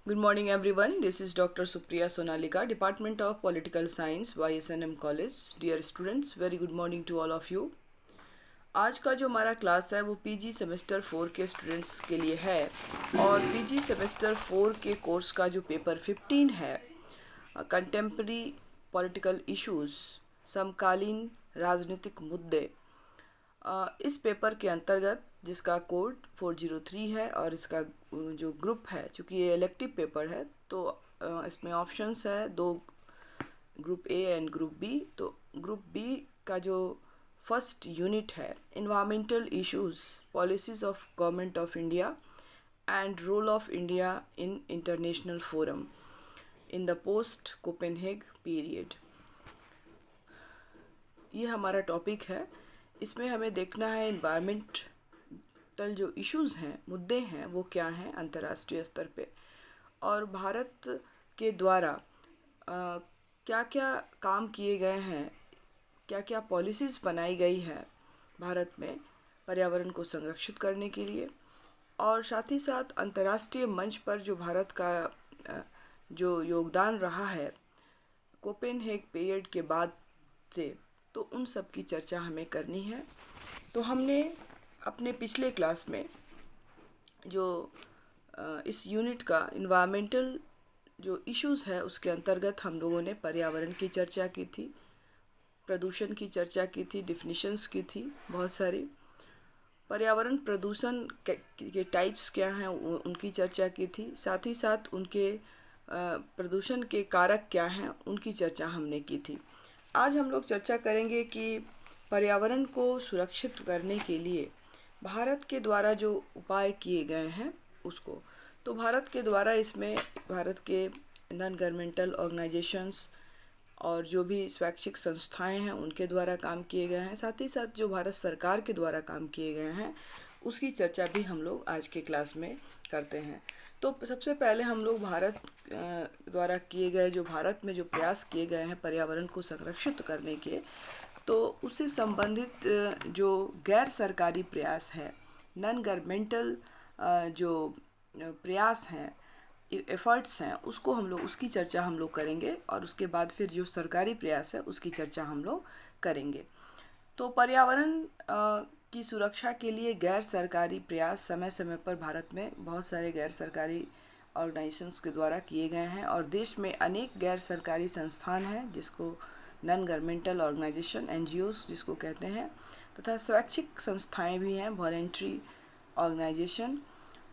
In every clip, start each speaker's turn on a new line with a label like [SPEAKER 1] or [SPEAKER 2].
[SPEAKER 1] Good morning, everyone. This is Dr. Supriya Sonalika, Department of Political Science, YSNM College. Dear students, very good morning to all of you. आज का जो हमारा class है वो PG semester 4 के students के लिए है और पीजी सेमेस्टर 4 के कोर्स का जो पेपर 15 है, कंटेम्प्रेरी पॉलिटिकल इश्यूज, समकालीन राजनीतिक मुद्दे, इस पेपर के अंतर्गत जिसका कोड 403 है और इसका जो ग्रुप है, चूँकि ये इलेक्टिव पेपर है तो इसमें ऑप्शंस है दो, group A and group B. तो ग्रुप बी का जो फर्स्ट यूनिट है environmental issues, policies of government of India and role of India in international forum in the post Copenhagen period, ये हमारा टॉपिक है। इसमें हमें देखना है इन्वायरमेंटल जो इश्यूज़ हैं, मुद्दे हैं, वो क्या हैं अंतर्राष्ट्रीय स्तर पे और भारत के द्वारा क्या क्या काम किए गए हैं, क्या क्या पॉलिसीज़ बनाई गई है भारत में पर्यावरण को संरक्षित करने के लिए, और साथ ही साथ अंतर्राष्ट्रीय मंच पर जो भारत का जो योगदान रहा है कोपेनहेग पीरियड के बाद से, तो उन सब की चर्चा हमें करनी है। तो हमने अपने पिछले क्लास में जो इस यूनिट का इन्वायरमेंटल जो इश्यूज़ है उसके अंतर्गत हम लोगों ने पर्यावरण की चर्चा की थी, प्रदूषण की चर्चा की थी, डिफिनीशंस की थी बहुत सारी, पर्यावरण प्रदूषण के टाइप्स क्या हैं उनकी चर्चा की थी, साथ ही साथ उनके प्रदूषण के कारक क्या हैं उनकी चर्चा हमने की थी। आज हम लोग चर्चा करेंगे कि पर्यावरण को सुरक्षित करने के लिए भारत के द्वारा जो उपाय किए गए हैं उसको, तो भारत के द्वारा इसमें भारत के नॉन गवर्नमेंटल ऑर्गेनाइजेशंस और जो भी स्वैच्छिक संस्थाएं हैं उनके द्वारा काम किए गए हैं, साथ ही साथ जो भारत सरकार के द्वारा काम किए गए हैं उसकी चर्चा भी हम लोग आज के क्लास में करते हैं। तो सबसे पहले हम लोग भारत द्वारा किए गए जो भारत में जो प्रयास किए गए हैं पर्यावरण को संरक्षित करने के, तो उससे संबंधित जो गैर सरकारी प्रयास है, नॉन गवर्नमेंटल जो प्रयास हैं, एफर्ट्स हैं, उसको हम लोग उसकी चर्चा हम लोग करेंगे और उसके बाद फिर जो सरकारी प्रयास है उसकी चर्चा हम लोग करेंगे। तो पर्यावरण की सुरक्षा के लिए गैर सरकारी प्रयास समय समय पर भारत में बहुत सारे गैर सरकारी ऑर्गेनाइजेशंस के द्वारा किए गए हैं और देश में अनेक गैर सरकारी संस्थान हैं जिसको नॉन गवर्नमेंटल ऑर्गेनाइजेशन एनजीओस जिसको कहते हैं, तथा स्वैच्छिक संस्थाएं भी हैं, वॉलेंट्री ऑर्गेनाइजेशन,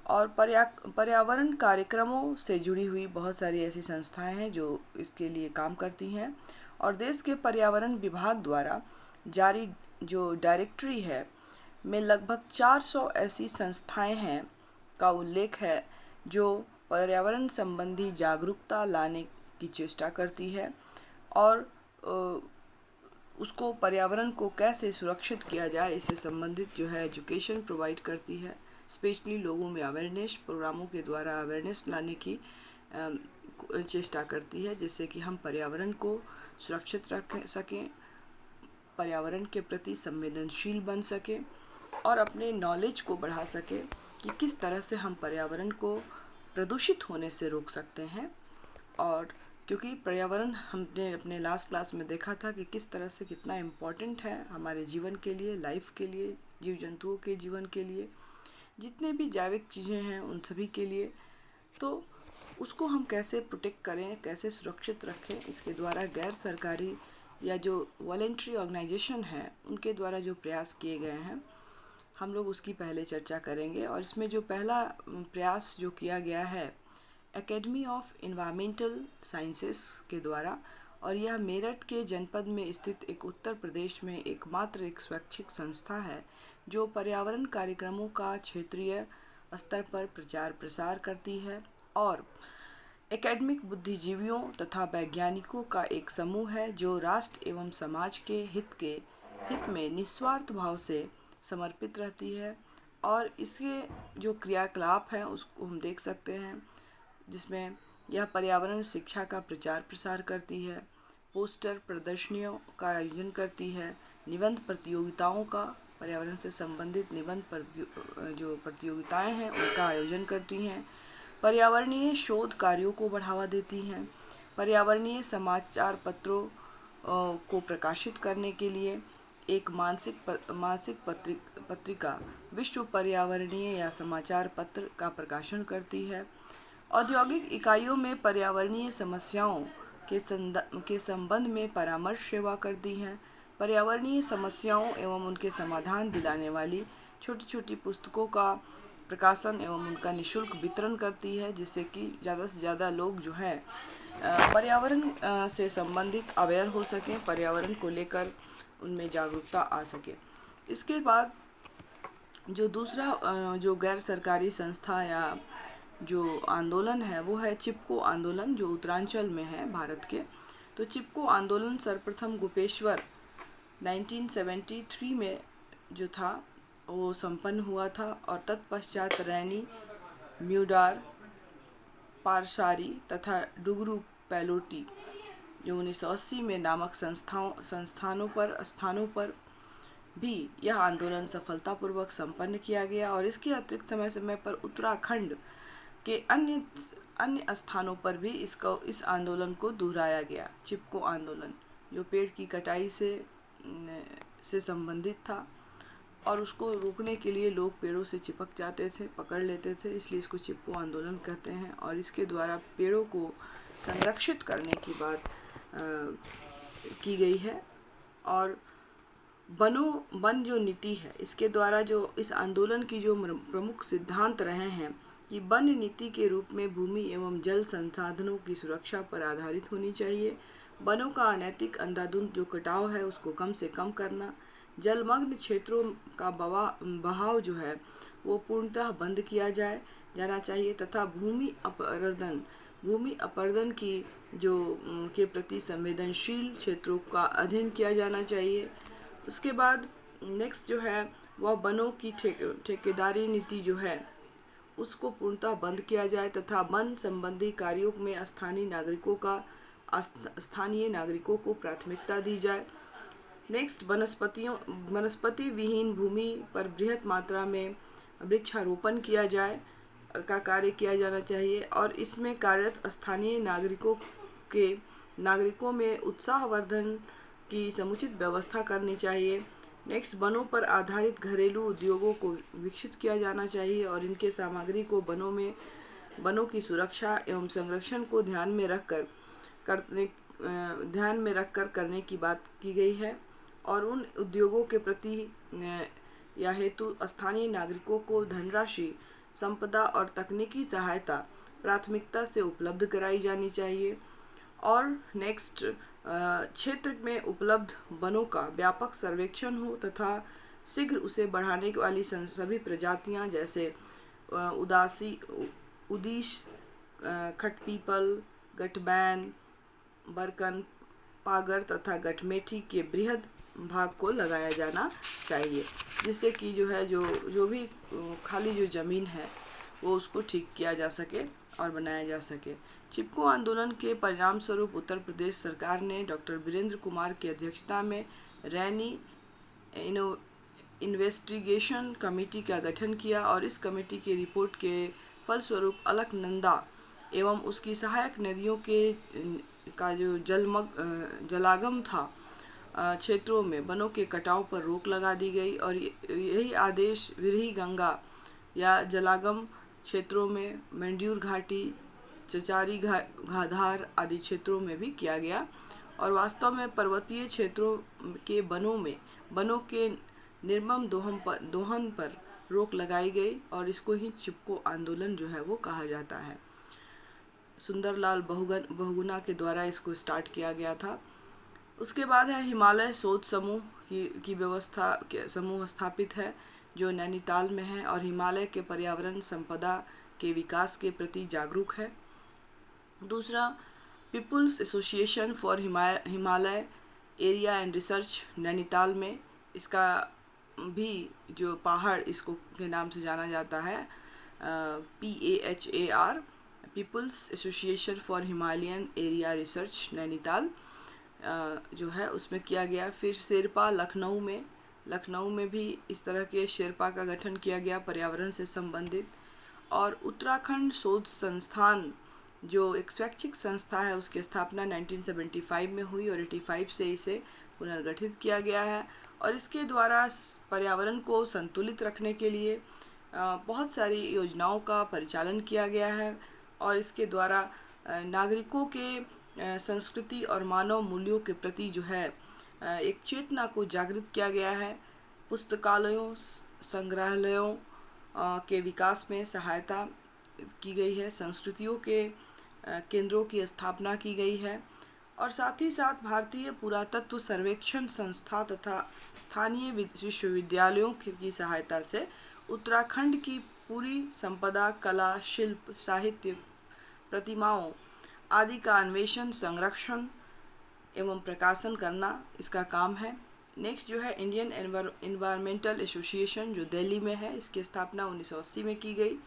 [SPEAKER 1] और पर्यावरण कार्यक्रमों से जुड़ी हुई बहुत सारी ऐसी संस्थाएं हैं जो इसके लिए काम करती हैं। और देश के पर्यावरण विभाग द्वारा जारी जो डायरेक्टरी है में लगभग 400 ऐसी संस्थाएं हैं का उल्लेख है जो पर्यावरण संबंधी जागरूकता लाने की चेष्टा करती है और उसको पर्यावरण को कैसे सुरक्षित किया जाए इससे संबंधित जो है एजुकेशन प्रोवाइड करती है, स्पेशली लोगों में अवेयरनेस प्रोग्रामों के द्वारा अवेयरनेस लाने की चेष्टा करती है जिससे कि हम पर्यावरण को सुरक्षित रख सकें, पर्यावरण के प्रति संवेदनशील बन सकें और अपने नॉलेज को बढ़ा सकें कि किस तरह से हम पर्यावरण को प्रदूषित होने से रोक सकते हैं। और क्योंकि पर्यावरण हमने अपने लास्ट क्लास में देखा था कि किस तरह से कितना इम्पोर्टेंट है हमारे जीवन के लिए, लाइफ के लिए, जीव जंतुओं के जीवन के लिए, जितने भी जैविक चीज़ें हैं उन सभी के लिए, तो उसको हम कैसे प्रोटेक्ट करें, कैसे सुरक्षित रखें, इसके द्वारा गैर सरकारी या जो वॉलेंट्री ऑर्गेनाइजेशन है उनके द्वारा जो प्रयास किए गए हैं हम लोग उसकी पहले चर्चा करेंगे। और इसमें जो पहला प्रयास जो किया गया है एकेडमी ऑफ इन्वायरमेंटल साइंसेस के द्वारा, और यह मेरठ के जनपद में स्थित एक उत्तर प्रदेश में एकमात्र एक स्वैच्छिक संस्था है जो पर्यावरण कार्यक्रमों का क्षेत्रीय स्तर पर प्रचार प्रसार करती है और एकेडमिक बुद्धिजीवियों तथा वैज्ञानिकों का एक समूह है जो राष्ट्र एवं समाज के हित में निस्वार्थ भाव से समर्पित रहती है। और इसके जो क्रियाकलाप हैं उसको हम देख सकते हैं जिसमें यह पर्यावरण शिक्षा का प्रचार प्रसार करती है, पोस्टर प्रदर्शनियों का आयोजन करती है, निबंध प्रतियोगिताओं का, पर्यावरण से संबंधित निबंध जो प्रतियोगिताएं हैं उनका आयोजन करती हैं, पर्यावरणीय शोध कार्यों को बढ़ावा देती हैं। पर्यावरणीय समाचार पत्रों को प्रकाशित करने के लिए एक मासिक पत्रिका विश्व पर्यावरणीय या समाचार पत्र का प्रकाशन करती है। औद्योगिक इकाइयों में पर्यावरणीय समस्याओं के संबंध में परामर्श सेवा करती हैं। पर्यावरणीय समस्याओं एवं उनके समाधान दिलाने वाली छोटी छोटी पुस्तकों का प्रकाशन एवं उनका निःशुल्क वितरण करती है, जिससे कि ज़्यादा से ज़्यादा लोग जो हैं पर्यावरण से संबंधित अवेयर हो सकें, पर्यावरण को लेकर उनमें जागरूकता आ सके। इसके बाद जो दूसरा जो गैर सरकारी संस्था या जो आंदोलन है वो है चिपको आंदोलन, जो उत्तरांचल में है भारत के। तो चिपको आंदोलन सर्वप्रथम गोपेश्वर 1973 में जो था वो संपन्न हुआ था, और तत्पश्चात रैनी, म्यूडार, पारसारी तथा डुगरू पैलोटी जो 1980 में नामक स्थानों पर भी यह आंदोलन सफलतापूर्वक संपन्न किया गया। और इसके अतिरिक्त समय समय पर उत्तराखंड के अन्य स्थानों पर भी इस आंदोलन को दोहराया गया। चिपको आंदोलन जो पेड़ की कटाई से संबंधित था, और उसको रोकने के लिए लोग पेड़ों से चिपक जाते थे, पकड़ लेते थे, इसलिए इसको चिपको आंदोलन कहते हैं। और इसके द्वारा पेड़ों को संरक्षित करने की बात की गई है। और वन जो नीति है, इसके द्वारा जो इस आंदोलन की जो प्रमुख सिद्धांत रहे हैं कि वन नीति के रूप में भूमि एवं जल संसाधनों की सुरक्षा पर आधारित होनी चाहिए। वनों का अनैतिक अंधाधुंध जो कटाव है उसको कम से कम करना, जलमग्न क्षेत्रों का बहाव जो है वो पूर्णतः बंद किया जाना चाहिए, तथा भूमि अपरदन की के प्रति संवेदनशील क्षेत्रों का अध्ययन किया जाना चाहिए। उसके बाद नेक्स्ट जो है वह वनों की ठेकेदारी नीति जो है उसको पूर्णतः बंद किया जाए, तथा वन संबंधी कार्यों में स्थानीय नागरिकों को प्राथमिकता दी जाए। नेक्स्ट वनस्पति विहीन भूमि पर बृहत मात्रा में वृक्षारोपण का कार्य किया जाना चाहिए, और इसमें कार्यरत स्थानीय नागरिकों में उत्साहवर्धन की समुचित व्यवस्था करनी चाहिए। नेक्स्ट वनों पर आधारित घरेलू उद्योगों को विकसित किया जाना चाहिए, और इनके सामग्री को वनों की सुरक्षा एवं संरक्षण को ध्यान में रखकर करने की बात की गई है। और उन उद्योगों के प्रति या हेतु स्थानीय नागरिकों को धनराशि, संपदा और तकनीकी सहायता प्राथमिकता से उपलब्ध कराई जानी चाहिए। और नेक्स्ट क्षेत्र में उपलब्ध वनों का व्यापक सर्वेक्षण हो, तथा शीघ्र उसे बढ़ाने वाली सभी प्रजातियां जैसे उदीश, खटपीपल, गठबैन, बरकन, पागर तथा गठमेठी के बृहद भाग को लगाया जाना चाहिए, जिससे कि जो भी खाली जो ज़मीन है वो उसको ठीक किया जा सके और बनाया जा सके। चिपको आंदोलन के परिणाम स्वरूप उत्तर प्रदेश सरकार ने डॉक्टर वीरेंद्र कुमार की अध्यक्षता में रैनी इन्वेस्टिगेशन कमेटी का गठन किया, और इस कमेटी की रिपोर्ट के फलस्वरूप अलकनंदा एवं उसकी सहायक नदियों का जो जलागम था क्षेत्रों में वनों के कटाव पर रोक लगा दी गई, और यही आदेश विरही गंगा या जलागम क्षेत्रों में मंड्यूर घाटी, चचारी घाधार आदि क्षेत्रों में भी किया गया। और वास्तव में पर्वतीय क्षेत्रों के वनों के निर्मम दोहन पर रोक लगाई गई, और इसको ही चिपको आंदोलन जो है वो कहा जाता है। सुंदरलाल बहुगुणा के द्वारा इसको स्टार्ट किया गया था। उसके बाद है हिमालय शोध समूह की व्यवस्था के समूह स्थापित है जो नैनीताल में है, और हिमालय के पर्यावरण संपदा के विकास के प्रति जागरूक है। दूसरा, peoples association for Himalaya area and research Nainital में, इसका भी जो पहाड़ इसको के नाम से जाना जाता है, PAHAR, peoples association for Himalayan area research Nainital जो है उसमें किया गया। फिर शेरपा लखनऊ में भी इस तरह के शेरपा का गठन किया गया पर्यावरण से संबंधित। और उत्तराखंड शोध संस्थान जो एक स्वैच्छिक संस्था है उसकी स्थापना 1975 में हुई और 85 से इसे पुनर्गठित किया गया है। और इसके द्वारा पर्यावरण को संतुलित रखने के लिए बहुत सारी योजनाओं का परिचालन किया गया है और इसके द्वारा नागरिकों के संस्कृति और मानव मूल्यों के प्रति जो है एक चेतना को जागृत किया गया है। पुस्तकालयों, संग्रहालयों के विकास में सहायता की गई है, संस्कृतियों के केंद्रों की स्थापना की गई है और साथ ही साथ भारतीय पुरातत्व सर्वेक्षण संस्था तथा स्थानीय विश्वविद्यालयों की सहायता से उत्तराखंड की पूरी संपदा, कला, शिल्प, साहित्य, प्रतिमाओं आदि का अन्वेषण, संरक्षण एवं प्रकाशन करना इसका काम है। नेक्स्ट जो है इंडियन एनवायरमेंटल एसोसिएशन जो दिल्ली में है, इसकी स्थापना 1980 में की गई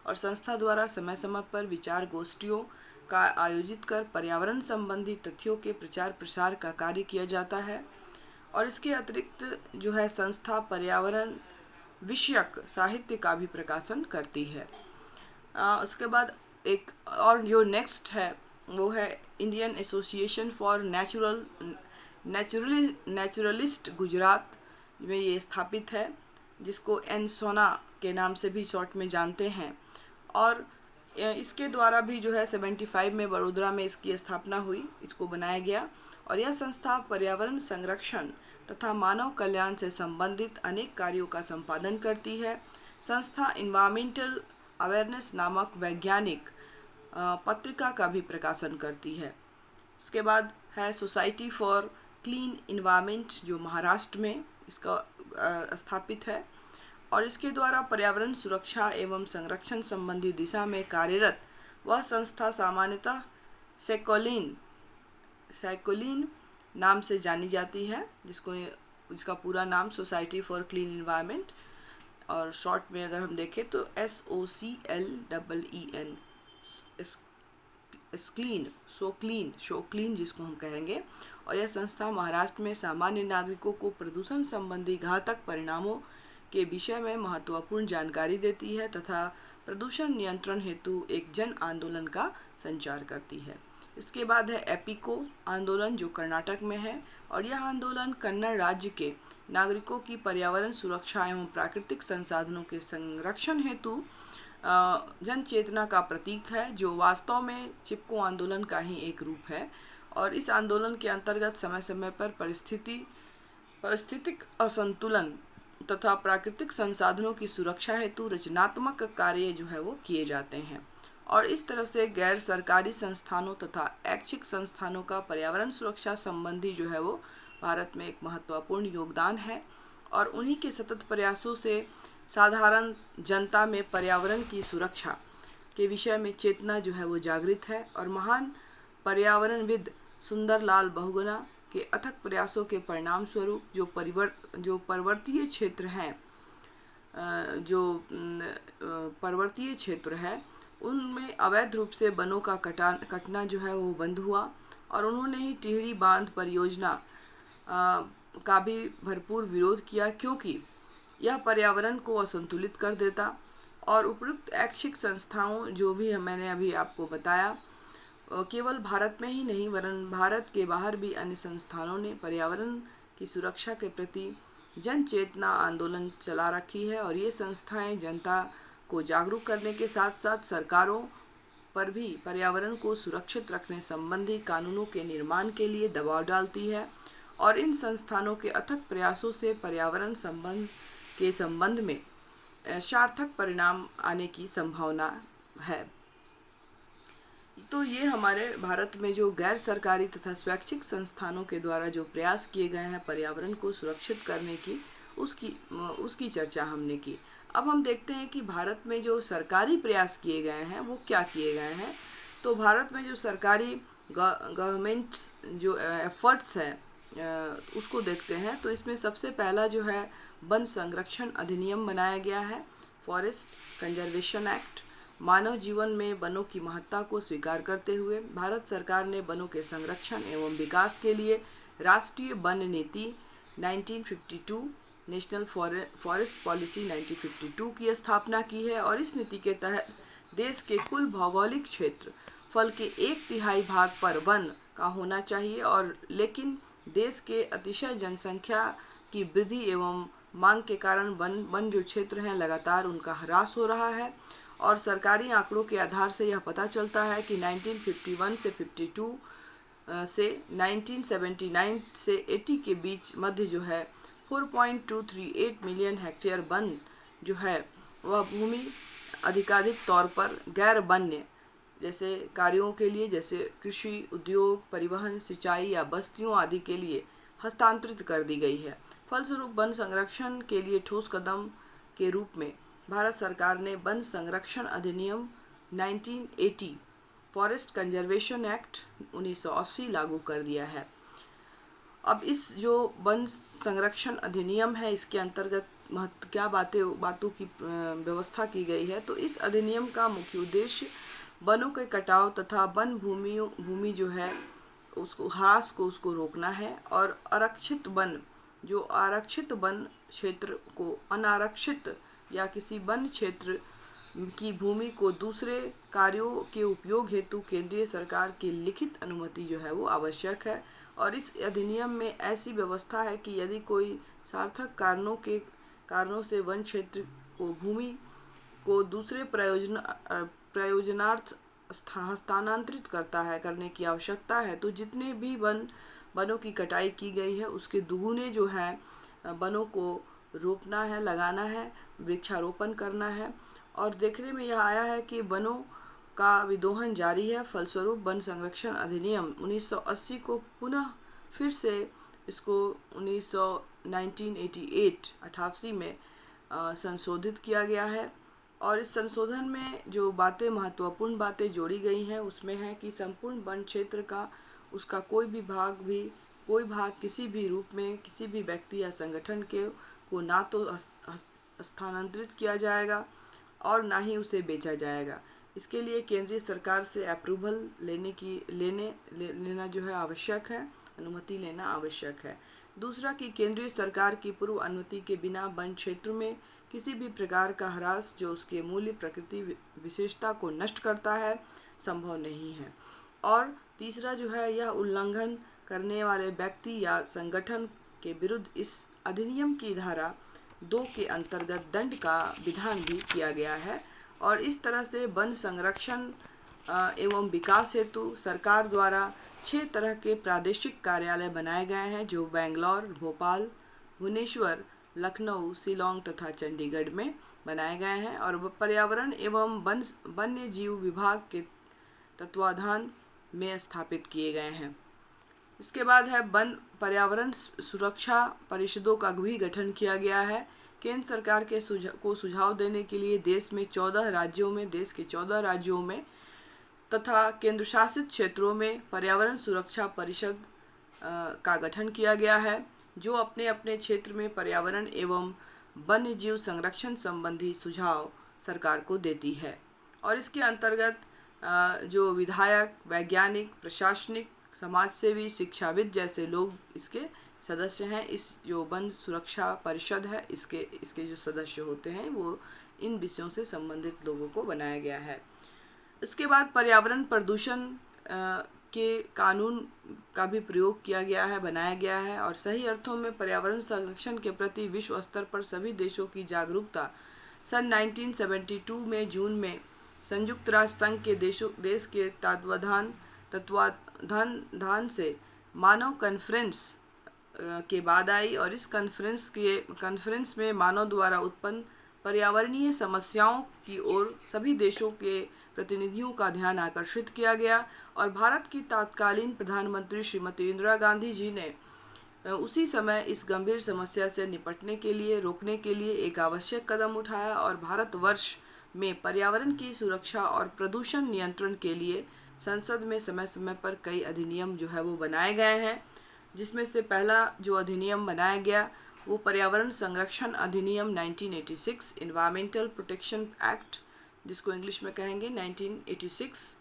[SPEAKER 1] और संस्था द्वारा समय समय पर विचार गोष्ठियों का आयोजित कर पर्यावरण संबंधी तथ्यों के प्रचार प्रसार का कार्य किया जाता है। और इसके अतिरिक्त जो है संस्था पर्यावरण विषयक साहित्य का भी प्रकाशन करती है। उसके बाद एक और जो नेक्स्ट है वो है Indian association for naturalist Gujarat में ये स्थापित है, जिसको एनसोना के नाम से भी शॉर्ट में जानते हैं। और इसके द्वारा भी जो है 75 में बड़ोदरा में इसकी स्थापना हुई, इसको बनाया गया और यह संस्था पर्यावरण संरक्षण तथा मानव कल्याण से संबंधित अनेक कार्यों का संपादन करती है। संस्था इन्वायरमेंटल अवेयरनेस नामक वैज्ञानिक पत्रिका का भी प्रकाशन करती है। इसके बाद है सोसाइटी फॉर क्लीन इन्वायरमेंट जो महाराष्ट्र में इसका स्थापित है और इसके द्वारा पर्यावरण सुरक्षा एवं संरक्षण संबंधी दिशा में कार्यरत वह संस्था सामान्यतः सैकोलिन नाम से जानी जाती है, इसका पूरा नाम सोसाइटी फॉर क्लीन इन्वायरमेंट और शॉर्ट में अगर हम देखें तो SOCLEEN क्लीन जिसको हम कहेंगे। और यह संस्था महाराष्ट्र में सामान्य नागरिकों को प्रदूषण संबंधी घातक परिणामों के विषय में महत्वपूर्ण जानकारी देती है तथा प्रदूषण नियंत्रण हेतु एक जन आंदोलन का संचार करती है। इसके बाद है एपिको आंदोलन जो कर्नाटक में है और यह आंदोलन कन्नड़ राज्य के नागरिकों की पर्यावरण सुरक्षा एवं प्राकृतिक संसाधनों के संरक्षण हेतु जन चेतना का प्रतीक है, जो वास्तव में चिपको आंदोलन का ही एक रूप है। और इस आंदोलन के अंतर्गत समय समय पर पारिस्थितिक असंतुलन तथा प्राकृतिक संसाधनों की सुरक्षा हेतु रचनात्मक कार्य जो है वो किए जाते हैं। और इस तरह से गैर सरकारी संस्थानों तथा ऐच्छिक संस्थानों का पर्यावरण सुरक्षा संबंधी जो है वो भारत में एक महत्वपूर्ण योगदान है और उन्हीं के सतत प्रयासों से साधारण जनता में पर्यावरण की सुरक्षा के विषय में चेतना जो है वो जागृत है। और महान पर्यावरणविद सुंदरलाल बहुगुणा के अथक प्रयासों के परिणाम स्वरूप जो पर्वतीय क्षेत्र है उनमें अवैध रूप से वनों का कटना जो है वो बंद हुआ और उन्होंने ही टिहरी बांध परियोजना का भी भरपूर विरोध किया, क्योंकि यह पर्यावरण को असंतुलित कर देता। और उपयुक्त ऐच्छिक संस्थाओं जो भी मैंने अभी आपको बताया केवल भारत में ही नहीं वरन भारत के बाहर भी अन्य संस्थानों ने पर्यावरण की सुरक्षा के प्रति जन चेतना आंदोलन चला रखी है और ये संस्थाएं जनता को जागरूक करने के साथ साथ सरकारों पर भी पर्यावरण को सुरक्षित रखने संबंधी कानूनों के निर्माण के लिए दबाव डालती है। और इन संस्थानों के अथक प्रयासों से पर्यावरण संबंध में सार्थक परिणाम आने की संभावना है। तो ये हमारे भारत में जो गैर सरकारी तथा स्वैच्छिक संस्थानों के द्वारा जो प्रयास किए गए हैं पर्यावरण को सुरक्षित करने की उसकी चर्चा हमने की। अब हम देखते हैं कि भारत में जो सरकारी प्रयास किए गए हैं वो क्या किए गए हैं। तो भारत में जो सरकारी गवर्नमेंट जो एफर्ट्स है उसको देखते हैं तो इसमें सबसे पहला जो है वन संरक्षण अधिनियम बनाया गया है, फॉरेस्ट कंजर्वेशन एक्ट। मानव जीवन में वनों की महत्ता को स्वीकार करते हुए भारत सरकार ने वनों के संरक्षण एवं विकास के लिए राष्ट्रीय वन नीति 1952 नेशनल फॉरेस्ट पॉलिसी 1952 की स्थापना की है और इस नीति के तहत देश के कुल भौगोलिक क्षेत्र फल के 1/3 भाग पर वन का होना चाहिए और लेकिन देश के अतिशय जनसंख्या की वृद्धि एवं मांग के कारण वन जो क्षेत्र हैं लगातार उनका ह्रास हो रहा है। और सरकारी आंकड़ों के आधार से यह पता चलता है कि 1951 से 52 से 1979 से 80 के बीच मध्य जो है 4.238 मिलियन हेक्टेयर वन जो है वह भूमि अधिकाधिक तौर पर गैर वन्य जैसे कार्यों के लिए जैसे कृषि, उद्योग, परिवहन, सिंचाई या बस्तियों आदि के लिए हस्तांतरित कर दी गई है। फलस्वरूप वन संरक्षण के लिए ठोस कदम के रूप में भारत सरकार ने वन संरक्षण अधिनियम 1980 फॉरेस्ट कंजर्वेशन एक्ट 1980 लागू कर दिया है। अब इस जो वन संरक्षण अधिनियम है इसके अंतर्गत क्या बातों की व्यवस्था की गई है। तो इस अधिनियम का मुख्य उद्देश्य वनों के कटाव तथा वन भूमि जो है उसको ह्रास को उसको रोकना है और आरक्षित वन क्षेत्र को अनारक्षित या किसी वन क्षेत्र की भूमि को दूसरे कार्यों के उपयोग हेतु केंद्रीय सरकार की लिखित अनुमति जो है वो आवश्यक है। और इस अधिनियम में ऐसी व्यवस्था है कि यदि कोई सार्थक कारणों से वन क्षेत्र को भूमि को दूसरे प्रयोजनार्थ हस्तांतरित करने की आवश्यकता है तो जितने भी वनों की कटाई की गई है उसके दुगुने जो है वनों को रोपना है, लगाना है, वृक्षारोपण करना है। और देखने में यह आया है कि वनों का विदोहन जारी है। फलस्वरूप वन संरक्षण अधिनियम 1980 को पुनः फिर से इसको 1988 में संशोधित किया गया है। और इस संशोधन में जो महत्वपूर्ण बातें जोड़ी गई हैं उसमें है कि संपूर्ण वन क्षेत्र का उसका कोई भाग किसी भी रूप में किसी भी व्यक्ति या संगठन को ना तो स्थानांतरित किया जाएगा और ना ही उसे बेचा जाएगा। इसके लिए केंद्रीय सरकार से अप्रूवल लेना जो है आवश्यक है, अनुमति लेना आवश्यक है। दूसरा कि केंद्रीय सरकार की पूर्व अनुमति के बिना वन क्षेत्र में किसी भी प्रकार का ह्रास जो उसके मूल्य प्रकृति विशेषता को नष्ट करता है संभव नहीं है। और तीसरा जो है यह उल्लंघन करने वाले व्यक्ति या संगठन के विरुद्ध इस अधिनियम की धारा 2 के अंतर्गत दंड का विधान भी किया गया है। और इस तरह से वन संरक्षण एवं विकास हेतु सरकार द्वारा 6 तरह के प्रादेशिक कार्यालय बनाए गए हैं जो बेंगलोर, भोपाल, भुवनेश्वर, लखनऊ, शिलोंग तथा चंडीगढ़ में बनाए गए हैं और पर्यावरण एवं वन्य जीव विभाग के तत्वाधान में स्थापित किए गए हैं। इसके बाद है वन पर्यावरण सुरक्षा परिषदों का भी गठन किया गया है। केंद्र सरकार के सुझाव देने के लिए देश के 14 राज्यों में तथा केंद्र शासित क्षेत्रों में पर्यावरण सुरक्षा परिषद का गठन किया गया है जो अपने अपने क्षेत्र में पर्यावरण एवं वन्य जीव संरक्षण संबंधी सुझाव सरकार को देती है। और इसके अंतर्गत जो विधायक, वैज्ञानिक, प्रशासनिक, समाजसेवी, शिक्षाविद जैसे लोग इसके सदस्य हैं। इस जो वन सुरक्षा परिषद है इसके जो सदस्य होते हैं वो इन विषयों से संबंधित लोगों को बनाया गया है। इसके बाद पर्यावरण प्रदूषण के कानून का भी प्रयोग किया गया है, बनाया गया है और सही अर्थों में पर्यावरण संरक्षण के प्रति विश्व स्तर पर सभी देशों की जागरूकता सन 1972 में जून में संयुक्त राष्ट्र संघ के देश के तत्वाधान से मानव कॉन्फ्रेंस के बाद आई। और इस कॉन्फ्रेंस में मानव द्वारा उत्पन्न पर्यावरणीय समस्याओं की ओर सभी देशों के प्रतिनिधियों का ध्यान आकर्षित किया गया और भारत की तत्कालीन प्रधानमंत्री श्रीमती इंदिरा गांधी जी ने उसी समय इस गंभीर समस्या से रोकने के लिए एक आवश्यक कदम उठाया और भारतवर्ष में पर्यावरण की सुरक्षा और प्रदूषण नियंत्रण के लिए संसद में समय समय पर कई अधिनियम जो है वो बनाए गए हैं। जिसमें से पहला जो अधिनियम बनाया गया वो पर्यावरण संरक्षण अधिनियम 1986 इन्वायरमेंटल प्रोटेक्शन एक्ट जिसको इंग्लिश में कहेंगे 1986।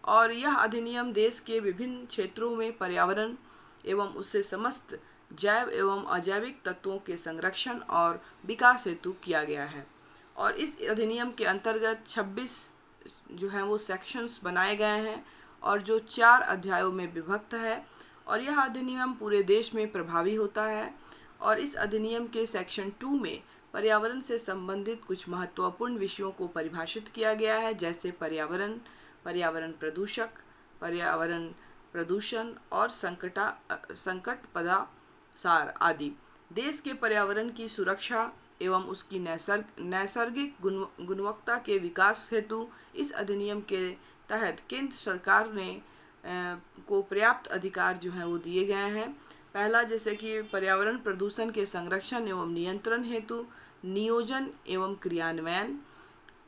[SPEAKER 1] और यह अधिनियम देश के विभिन्न क्षेत्रों में पर्यावरण एवं उससे समस्त जैव एवं अजैविक तत्वों के संरक्षण और विकास हेतु किया गया है। और इस अधिनियम के अंतर्गत 26 जो हैं वो सेक्शंस बनाए गए हैं और जो 4 अध्यायों में विभक्त है, और यह अधिनियम पूरे देश में प्रभावी होता है। और इस अधिनियम के सेक्शन 2 में पर्यावरण से संबंधित कुछ महत्वपूर्ण विषयों को परिभाषित किया गया है, जैसे पर्यावरण, पर्यावरण प्रदूषक, पर्यावरण प्रदूषण और संकट पदासार आदि। देश के पर्यावरण की सुरक्षा एवं उसकी नैसर्गिक गुणवत्ता के विकास हेतु इस अधिनियम के तहत केंद्र सरकार ने को पर्याप्त अधिकार जो हैं वो दिए गए हैं। पहला, जैसे कि पर्यावरण प्रदूषण के संरक्षण एवं नियंत्रण हेतु नियोजन एवं क्रियान्वयन।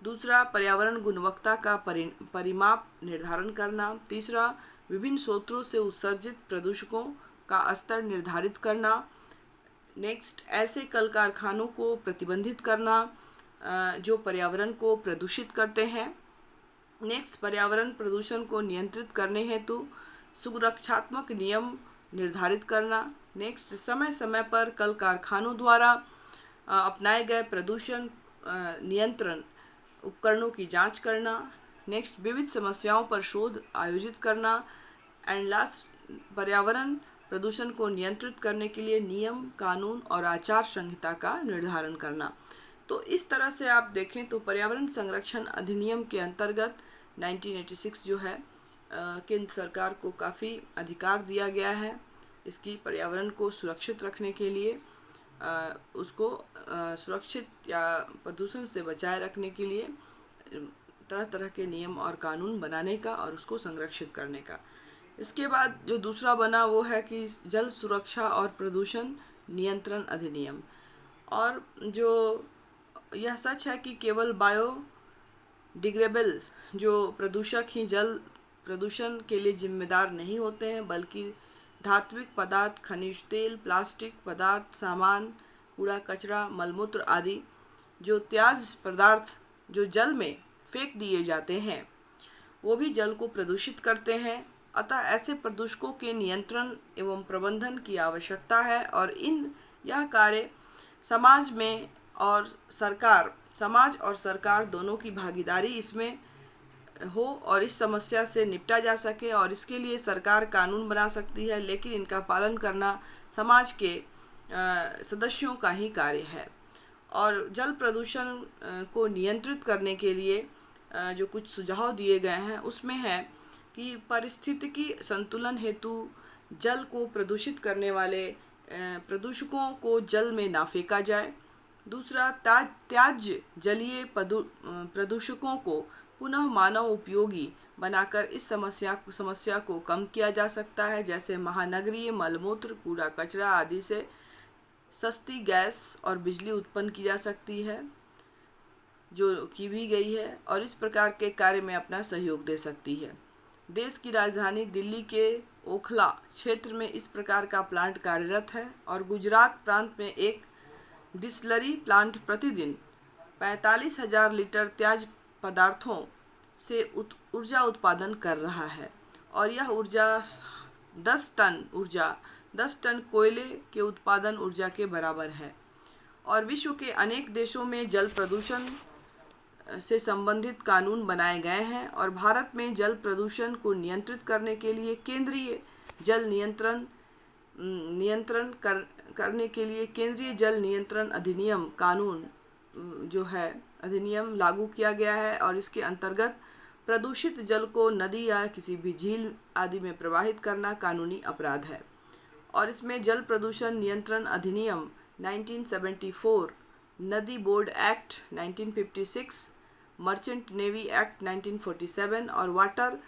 [SPEAKER 1] दूसरा, पर्यावरण गुणवत्ता का परिमाप निर्धारण करना। तीसरा, विभिन्न स्रोतों से उत्सर्जित प्रदूषकों का स्तर निर्धारित करना। नेक्स्ट, ऐसे कल कारखानों को प्रतिबंधित करना जो पर्यावरण को प्रदूषित करते हैं। नेक्स्ट, पर्यावरण प्रदूषण को नियंत्रित करने हेतु सुरक्षात्मक नियम निर्धारित करना। नेक्स्ट, समय समय पर कल कारखानों द्वारा अपनाए गए प्रदूषण नियंत्रण उपकरणों की जांच करना। नेक्स्ट, विविध समस्याओं पर शोध आयोजित करना। एंड लास्ट, पर्यावरण प्रदूषण को नियंत्रित करने के लिए नियम, कानून और आचार संहिता का निर्धारण करना। तो इस तरह से आप देखें तो पर्यावरण संरक्षण अधिनियम के अंतर्गत 1986 जो है केंद्र सरकार को काफ़ी अधिकार दिया गया है इसकी पर्यावरण को सुरक्षित रखने के लिए, उसको सुरक्षित या प्रदूषण से बचाए रखने के लिए तरह तरह के नियम और कानून बनाने का और उसको संरक्षित करने का। इसके बाद जो दूसरा बना वो है कि जल सुरक्षा और प्रदूषण नियंत्रण अधिनियम। और जो यह सच है कि केवल बायोडिग्रेडेबल जो प्रदूषक ही जल प्रदूषण के लिए जिम्मेदार नहीं होते हैं, बल्कि धात्विक पदार्थ, खनिज तेल, प्लास्टिक पदार्थ, सामान, कूड़ा कचरा, मलमूत्र आदि जो त्याज्य पदार्थ जो जल में फेंक दिए जाते हैं वो भी जल को प्रदूषित करते हैं। अतः ऐसे प्रदूषकों के नियंत्रण एवं प्रबंधन की आवश्यकता है और यह कार्य समाज और सरकार दोनों की भागीदारी इसमें हो और इस समस्या से निपटा जा सके। और इसके लिए सरकार कानून बना सकती है, लेकिन इनका पालन करना समाज के सदस्यों का ही कार्य है। और जल प्रदूषण को नियंत्रित करने के लिए जो कुछ सुझाव दिए गए हैं उसमें है कि पारिस्थितिकी संतुलन हेतु जल को प्रदूषित करने वाले प्रदूषकों को जल में ना फेंका जाए। दूसरा, त्याज्य जलीय प्रदूषकों को पुनः मानव उपयोगी बनाकर इस समस्या को कम किया जा सकता है, जैसे महानगरीय मलमूत्र, कूड़ा कचरा आदि से सस्ती गैस और बिजली उत्पन्न की जा सकती है जो की भी गई है और इस प्रकार के कार्य में अपना सहयोग दे सकती है। देश की राजधानी दिल्ली के ओखला क्षेत्र में इस प्रकार का प्लांट कार्यरत है और गुजरात प्रांत में एक डिस्टिलरी प्लांट प्रतिदिन 45,000 लीटर त्याज्य पदार्थों से ऊर्जा उत्पादन कर रहा है और यह ऊर्जा 10 टन कोयले के उत्पादन ऊर्जा के बराबर है। और विश्व के अनेक देशों में जल प्रदूषण से संबंधित कानून बनाए गए हैं और भारत में जल प्रदूषण को नियंत्रित करने के लिए केंद्रीय जल नियंत्रण अधिनियम कानून जो है अधिनियम लागू किया गया है और इसके अंतर्गत प्रदूषित जल को नदी या किसी भी झील आदि में प्रवाहित करना कानूनी अपराध है। और इसमें जल प्रदूषण नियंत्रण अधिनियम 1974, नदी board act 1956, merchant navy act 1947 और water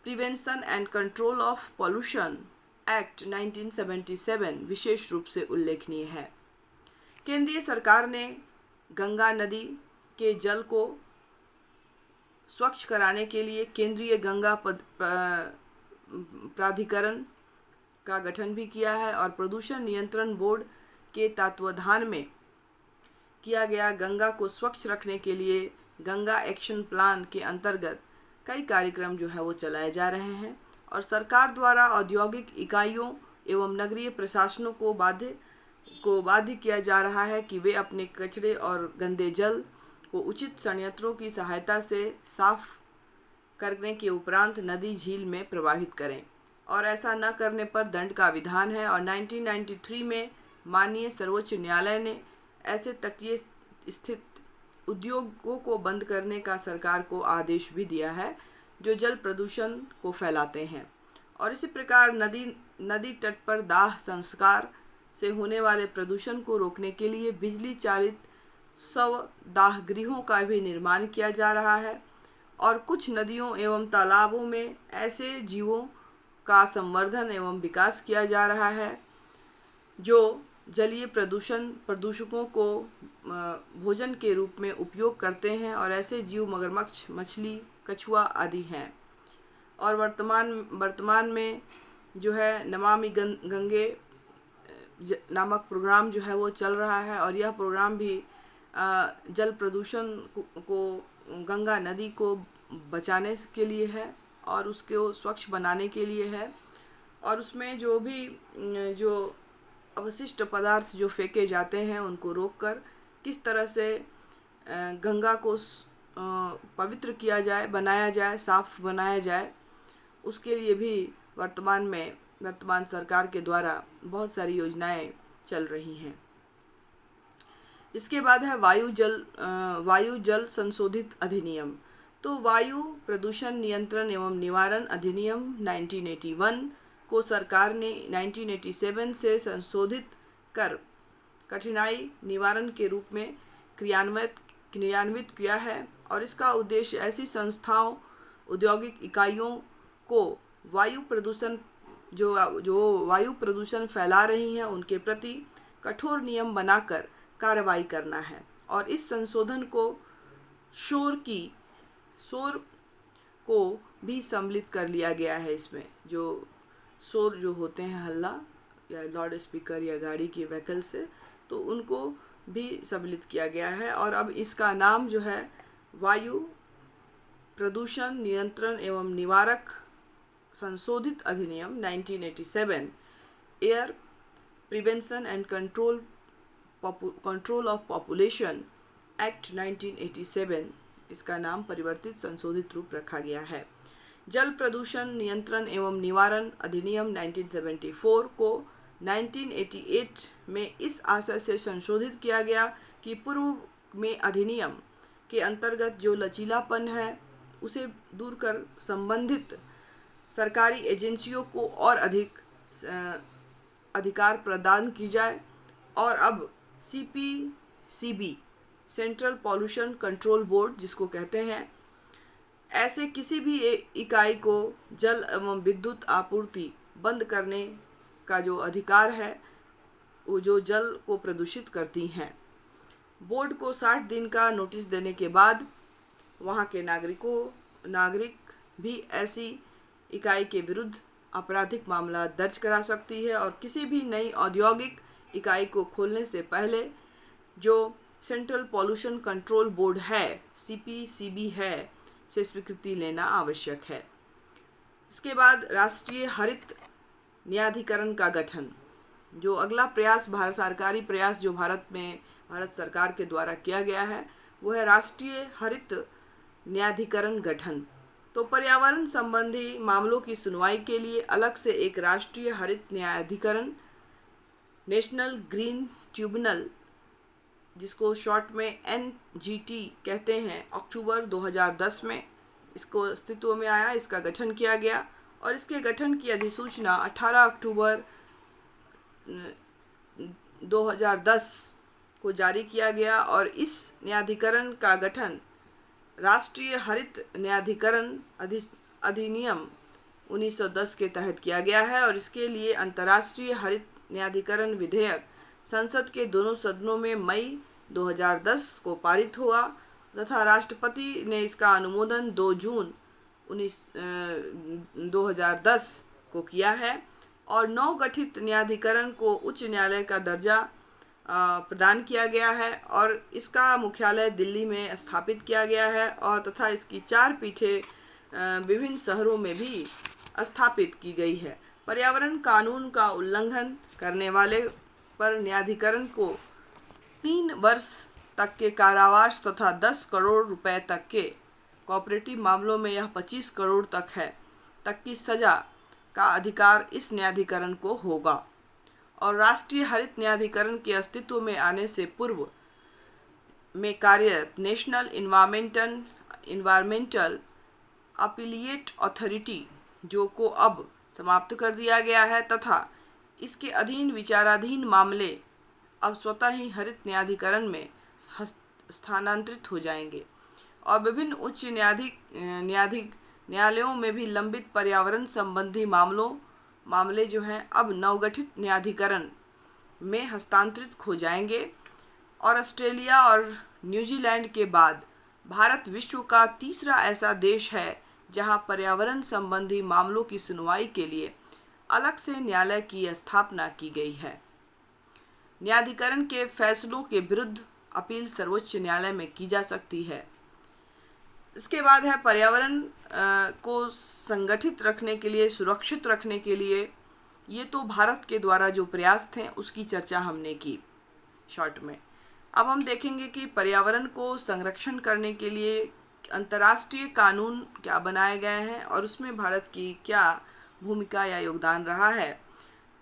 [SPEAKER 1] prevention and control of pollution act 1977 विशेष रूप से उल्लेखनीय है। केंद्रीय सरकार ने गंगा नदी के जल को स्वच्छ कराने के लिए केंद्रीय गंगा प्राधिकरण का गठन भी किया है और प्रदूषण नियंत्रण बोर्ड के तत्वावधान में किया गया गंगा को स्वच्छ रखने के लिए गंगा एक्शन प्लान के अंतर्गत कई कार्यक्रम जो है वो चलाए जा रहे हैं। और सरकार द्वारा औद्योगिक इकाइयों एवं नगरीय प्रशासनों को बाध्य किया जा रहा है कि वे अपने कचरे और गंदे जल को उचित संयंत्रों की सहायता से साफ करने के उपरांत नदी झील में प्रवाहित करें, और ऐसा न करने पर दंड का विधान है। और 1993 में माननीय सर्वोच्च न्यायालय ने ऐसे तटीय स्थित उद्योगों को बंद करने का सरकार को आदेश भी दिया है जो जल प्रदूषण को फैलाते हैं। और इसी प्रकार नदी तट पर दाह संस्कार से होने वाले प्रदूषण को रोकने के लिए बिजली चालित 100 दाह गृहों का भी निर्माण किया जा रहा है। और कुछ नदियों एवं तालाबों में ऐसे जीवों का संवर्धन एवं विकास किया जा रहा है जो जलीय प्रदूषकों को भोजन के रूप में उपयोग करते हैं, और ऐसे जीव मगरमच्छ, मछली, कछुआ आदि हैं। और वर्तमान में जो है नमामि गंगे नामक प्रोग्राम जो है वो चल रहा है, और यह प्रोग्राम भी जल प्रदूषण को गंगा नदी को बचाने के लिए है और उसको स्वच्छ बनाने के लिए है। और उसमें जो अवशिष्ट पदार्थ जो फेंके जाते हैं उनको रोककर किस तरह से गंगा को पवित्र किया जाए, बनाया जाए, साफ बनाया जाए, उसके लिए भी वर्तमान सरकार के द्वारा बहुत सारी योजनाएं चल रही हैं। इसके बाद है वायु जल संशोधित अधिनियम। तो वायु प्रदूषण नियंत्रण एवं निवारण अधिनियम 1981 को सरकार ने 1987 से संशोधित कर कठिनाई निवारण के रूप में क्रियान्वित किया है। और इसका उद्देश्य ऐसी संस्थाओं, औद्योगिक इकाइयों को वायु प्रदूषण फैला रही हैं उनके प्रति कठोर नियम बनाकर कार्रवाई करना है। और इस संशोधन को शोर को भी सम्मिलित कर लिया गया है। इसमें जो शोर जो होते हैं, हल्ला या लाउड स्पीकर या गाड़ी की व्हीकल से, तो उनको भी सम्मिलित किया गया है। और अब इसका नाम जो है वायु प्रदूषण नियंत्रण एवं निवारक संशोधित अधिनियम 1987, air prevention and control of population act 1987, इसका नाम परिवर्तित संशोधित रूप रखा गया है। जल प्रदूषण नियंत्रण एवं निवारण अधिनियम 1974 को 1988 में इस आशय से संशोधित किया गया कि पूर्व में अधिनियम के अंतर्गत जो लचीलापन है उसे दूर कर संबंधित सरकारी एजेंसियों को और अधिक अधिकार प्रदान की जाए। और अब CPCB, central pollution control board जिसको कहते हैं, ऐसे किसी भी इकाई को जल एवं विद्युत आपूर्ति बंद करने का जो अधिकार है वो जो जल को प्रदूषित करती हैं। बोर्ड को 60 दिन का नोटिस देने के बाद वहाँ के नागरिक भी ऐसी इकाई के विरुद्ध आपराधिक मामला दर्ज करा सकती है। और किसी भी नई औद्योगिक इकाई को खोलने से पहले जो सेंट्रल पॉल्यूशन कंट्रोल बोर्ड है, CPCB है, से स्वीकृति लेना आवश्यक है। इसके बाद राष्ट्रीय हरित न्यायाधिकरण का गठन, जो अगला प्रयास सरकारी प्रयास जो भारत सरकार के द्वारा किया गया है वो है राष्ट्रीय हरित न्यायाधिकरण गठन। तो पर्यावरण संबंधी मामलों की सुनवाई के लिए अलग से एक राष्ट्रीय हरित न्यायाधिकरण, नेशनल ग्रीन ट्रिब्यूनल, जिसको शॉर्ट में NGT कहते हैं, अक्टूबर 2010 में इसको अस्तित्व में आया, इसका गठन किया गया। और इसके गठन की अधिसूचना 18 अक्टूबर 2010 को जारी किया गया। और इस न्यायाधिकरण का गठन राष्ट्रीय हरित न्यायाधिकरण अधिनियम 1910 के तहत किया गया है। और इसके लिए अंतर्राष्ट्रीय हरित न्यायाधिकरण विधेयक संसद के दोनों सदनों में मई 2010 को पारित हुआ तथा राष्ट्रपति ने इसका अनुमोदन 2 जून 2010 को किया है। और नवगठित न्यायाधिकरण को उच्च न्यायालय का दर्जा प्रदान किया गया है और इसका मुख्यालय दिल्ली में स्थापित किया गया है और तथा इसकी 4 पीठें विभिन्न शहरों में भी स्थापित की गई है। पर्यावरण कानून का उल्लंघन करने वाले पर न्यायाधिकरण को 3 वर्ष तक के कारावास तथा 10 करोड़ रुपए तक के, कोऑपरेटिव मामलों में यह 25 करोड़ तक की सजा का अधिकार इस न्यायाधिकरण को होगा। और राष्ट्रीय हरित न्यायाधिकरण के अस्तित्व में आने से पूर्व में कार्यरत नेशनल इन्वायरमेंटल अपीलिएट अथॉरिटी जो को अब समाप्त कर दिया गया है तथा इसके अधीन विचाराधीन मामले अब स्वतः ही हरित न्यायाधिकरण में स्थानांतरित हो जाएंगे और विभिन्न उच्च न्यायालयों में भी लंबित पर्यावरण संबंधी मामले जो हैं अब नवगठित न्यायाधिकरण में हस्तांतरित हो जाएंगे। और ऑस्ट्रेलिया और न्यूजीलैंड के बाद भारत विश्व का तीसरा ऐसा देश है जहां पर्यावरण संबंधी मामलों की सुनवाई के लिए अलग से न्यायालय की स्थापना की गई है। न्यायाधिकरण के फैसलों के विरुद्ध अपील सर्वोच्च न्यायालय में की जा सकती है। इसके बाद है पर्यावरण को संगठित रखने के लिए, सुरक्षित रखने के लिए, ये तो भारत के द्वारा जो प्रयास थे उसकी चर्चा हमने की शॉर्ट में। अब हम देखेंगे कि पर्यावरण को संरक्षण करने के लिए अंतर्राष्ट्रीय कानून क्या बनाए गए हैं और उसमें भारत की क्या भूमिका या योगदान रहा है।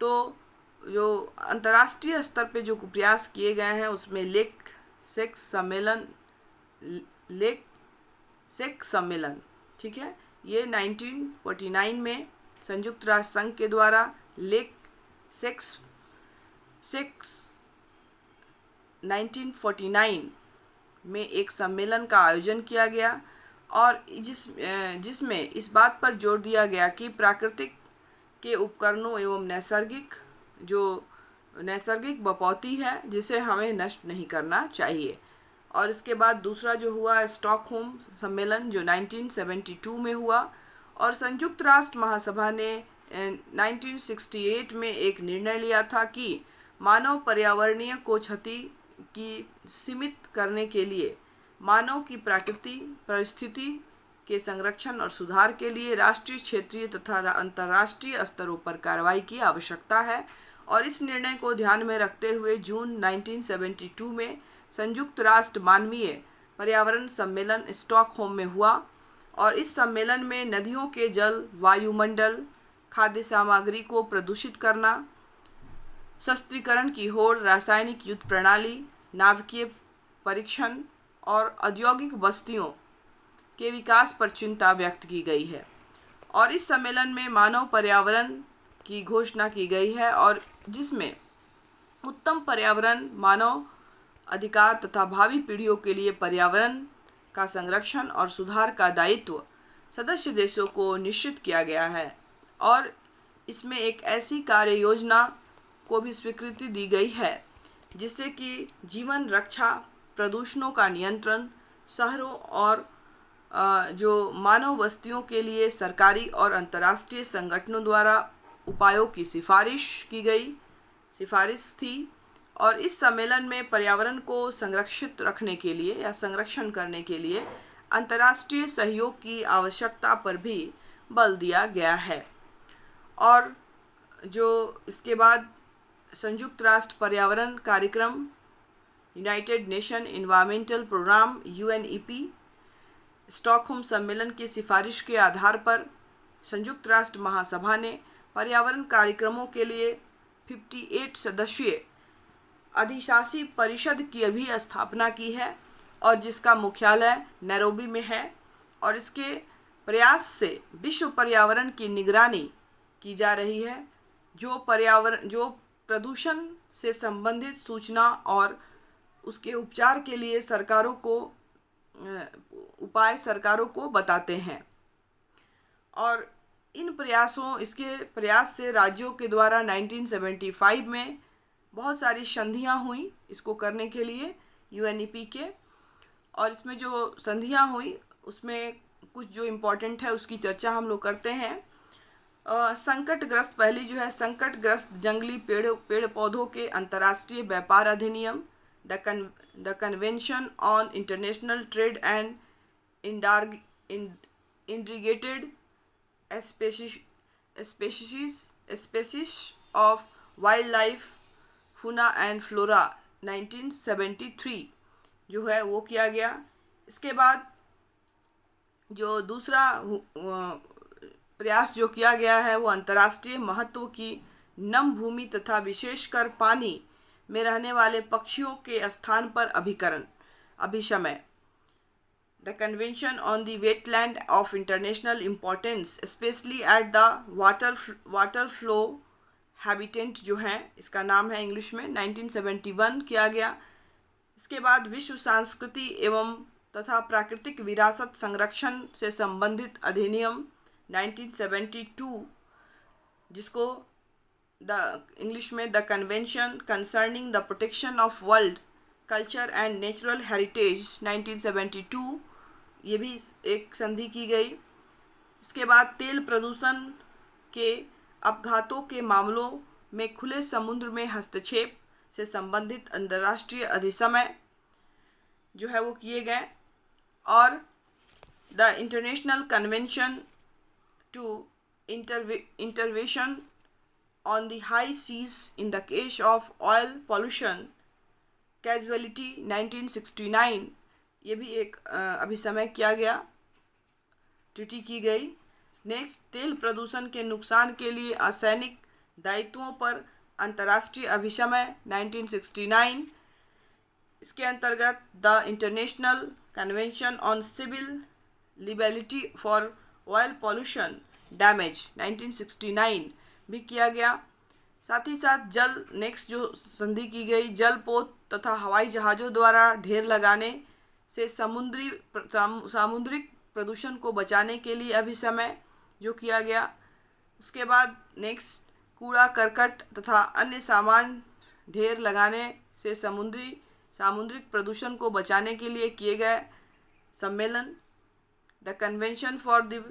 [SPEAKER 1] तो जो अंतर्राष्ट्रीय स्तर पे जो प्रयास किए गए हैं उसमें लेक सम्मेलन, ठीक है, ये 1949 में संयुक्त राष्ट्र संघ के द्वारा लेक 1949 में एक सम्मेलन का आयोजन किया गया और जिसमें इस बात पर जोर दिया गया कि प्राकृतिक के उपकरणों एवं नैसर्गिक बपौती है जिसे हमें नष्ट नहीं करना चाहिए। और इसके बाद दूसरा जो हुआ स्टॉकहोम सम्मेलन जो 1972 में हुआ और संयुक्त राष्ट्र महासभा ने 1968 में एक निर्णय लिया था कि मानव पर्यावरणीय को क्षति की सीमित करने के लिए मानव की परिस्थिति के संरक्षण और सुधार के लिए राष्ट्रीय, क्षेत्रीय तथा अंतर्राष्ट्रीय स्तरों पर कार्रवाई की आवश्यकता है। और इस निर्णय को ध्यान में रखते हुए जून 1972 में संयुक्त राष्ट्र मानवीय पर्यावरण सम्मेलन स्टॉकहोम में हुआ और इस सम्मेलन में नदियों के जल, वायुमंडल, खाद्य सामग्री को प्रदूषित करना, शस्त्रीकरण की होड़, रासायनिक युद्ध प्रणाली, नाभिकीय परीक्षण और औद्योगिक बस्तियों के विकास पर चिंता व्यक्त की गई है। और इस सम्मेलन में मानव पर्यावरण की घोषणा की गई है और जिसमें उत्तम पर्यावरण, मानव अधिकार तथा भावी पीढ़ियों के लिए पर्यावरण का संरक्षण और सुधार का दायित्व सदस्य देशों को निश्चित किया गया है। और इसमें एक ऐसी कार्य योजना को भी स्वीकृति दी गई है जिससे कि जीवन रक्षा, प्रदूषणों का नियंत्रण, शहरों और जो मानव बस्तियों के लिए सरकारी और अंतर्राष्ट्रीय संगठनों द्वारा उपायों की सिफारिश थी। और इस सम्मेलन में पर्यावरण को संरक्षित रखने के लिए या संरक्षण करने के लिए अंतर्राष्ट्रीय सहयोग की आवश्यकता पर भी बल दिया गया है। और जो इसके बाद संयुक्त राष्ट्र पर्यावरण कार्यक्रम united nation environmental programme UNEP Stockholm सम्मेलन की सिफारिश के आधार पर संयुक्त राष्ट्र महासभा ने पर्यावरण कार्यक्रमों के लिए 58 सदस्यीय अधिशासी परिषद की भी स्थापना की है और जिसका मुख्यालय नैरोबी में है। और इसके प्रयास से विश्व पर्यावरण की निगरानी की जा रही है। जो प्रदूषण से संबंधित सूचना और उसके उपचार के लिए सरकारों को बताते हैं। और इसके प्रयास से राज्यों के द्वारा 1975 में बहुत सारी संधियां हुई इसको करने के लिए UNEP के। और इसमें जो संधियां हुई उसमें कुछ जो इम्पोर्टेंट है उसकी चर्चा हम लोग करते हैं। संकटग्रस्त पहली जो है संकटग्रस्त जंगली पेड़ पौधों के अंतर्राष्ट्रीय व्यापार अधिनियम, the convention on international trade and endangered species species of wild life fauna and flora 1973 जो है वो किया गया। इसके बाद जो दूसरा प्रयास जो किया गया है वो अंतर्राष्ट्रीय महत्व की नम भूमि तथा विशेषकर पानी में रहने वाले पक्षियों के स्थान पर अभिशमय। The Convention on the Wetland of International Importance, especially at the water flow habitat जो है, इसका नाम है इंग्लिश में 1971 किया गया। इसके बाद विश्व संस्कृति एवं तथा प्राकृतिक विरासत संरक्षण से संबंधित अधिनियम 1972 जिसको इंग्लिश में the convention concerning the protection of world culture and natural heritage 1972 ये भी एक संधि की गई। इसके बाद तेल प्रदूषण के अपघातों के मामलों में खुले समुद्र में हस्तक्षेप से संबंधित अंतर्राष्ट्रीय अधिसमय जो है वो किए गए। और the international convention to intervention on the high seas in the case of oil pollution casualty 1969 ये भी एक अभिसमय किया गया, ट्रीटी की गई। नेक्स्ट, तेल प्रदूषण के नुकसान के लिए असैनिक दायित्वों पर अंतर्राष्ट्रीय अभिसमय 1969। इसके अंतर्गत the international convention on civil liability for oil pollution damage 1969 भी किया गया। साथ ही साथ नेक्स्ट जो संधि की गई, जलपोत तथा हवाई जहाज़ों द्वारा ढेर लगाने से सामुद्रिक प्रदूषण को बचाने के लिए अभिसमय जो किया गया। उसके बाद नेक्स्ट, कूड़ा करकट तथा अन्य सामान ढेर लगाने से सामुद्रिक प्रदूषण को बचाने के लिए किए गए सम्मेलन। The convention for the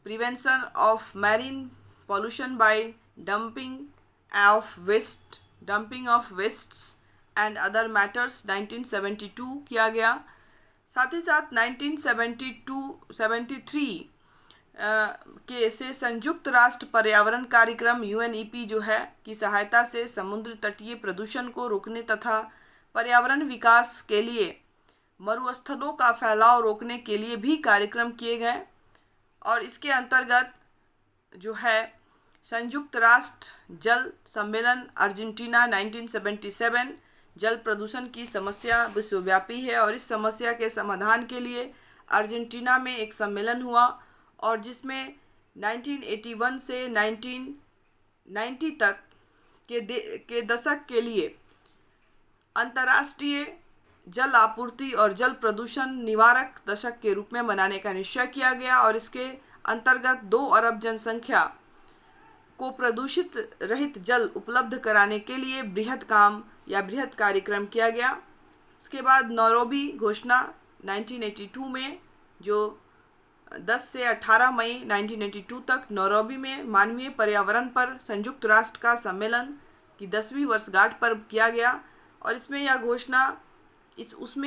[SPEAKER 1] prevention of marine pollution by dumping of wastes and other matters 1972 किया गया। साथ ही साथ 1973 के से संयुक्त राष्ट्र पर्यावरण कार्यक्रम UNEP जो है की सहायता से समुद्र तटीय प्रदूषण को रोकने तथा पर्यावरण विकास के लिए मरुस्थलों का फैलाव रोकने के लिए भी कार्यक्रम किए गए। और इसके अंतर्गत जो है संयुक्त राष्ट्र जल सम्मेलन अर्जेंटीना 1977 जल प्रदूषण की समस्या विश्वव्यापी है और इस समस्या के समाधान के लिए अर्जेंटीना में एक सम्मेलन हुआ और जिसमें 1981 से 1990 तक के दशक के लिए अंतर्राष्ट्रीय जल आपूर्ति और जल प्रदूषण निवारक दशक के रूप में मनाने का निश्चय किया गया। और इसके अंतर्गत 2 अरब जनसंख्या को प्रदूषित रहित जल उपलब्ध कराने के लिए बृहद कार्यक्रम किया गया। इसके बाद नैरोबी घोषणा 1982 में जो 10 से 18 मई 1982 तक नैरोबी में मानवीय पर्यावरण पर संयुक्त राष्ट्र का सम्मेलन की 10वीं वर्षगांठ पर किया गया। और उसमें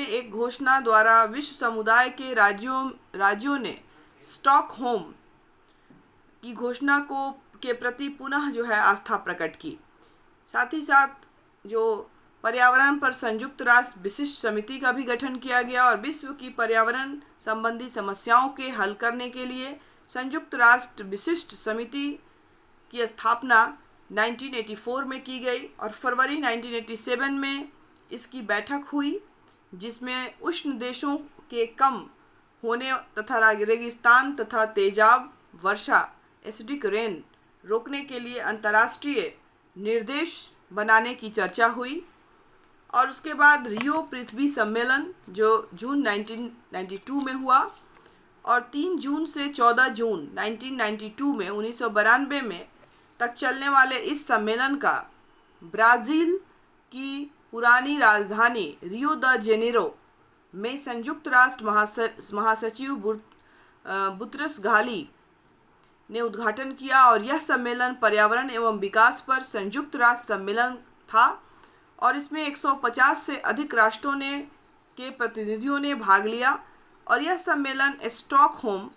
[SPEAKER 1] एक घोषणा द्वारा विश्व समुदाय के राज्यों ने स्टॉकहोम की घोषणा के प्रति पुनः जो है आस्था प्रकट की। साथ ही साथ जो पर्यावरण पर संयुक्त राष्ट्र विशिष्ट समिति का भी गठन किया गया और विश्व की पर्यावरण संबंधी समस्याओं के हल करने के लिए संयुक्त राष्ट्र विशिष्ट समिति की स्थापना 1984 में की गई और फरवरी 1987 में इसकी बैठक हुई जिसमें उष्ण देशों के कम होने तथा रेगिस्तान तथा तेजाब वर्षा एसिडिक रेन रोकने के लिए अंतर्राष्ट्रीय निर्देश बनाने की चर्चा हुई। और उसके बाद रियो पृथ्वी सम्मेलन जो जून 1992 में हुआ और 3 जून से 14 जून 1992 में 1992 में तक चलने वाले इस सम्मेलन का ब्राज़ील की पुरानी राजधानी रियो द जेनेरो में संयुक्त राष्ट्र महासचिव बुतरस घाली ने उद्घाटन किया। और यह सम्मेलन पर्यावरण एवं विकास पर संयुक्त राष्ट्र सम्मेलन था और इसमें 150 से अधिक राष्ट्रों के प्रतिनिधियों ने भाग लिया। और यह सम्मेलन स्टॉकहोम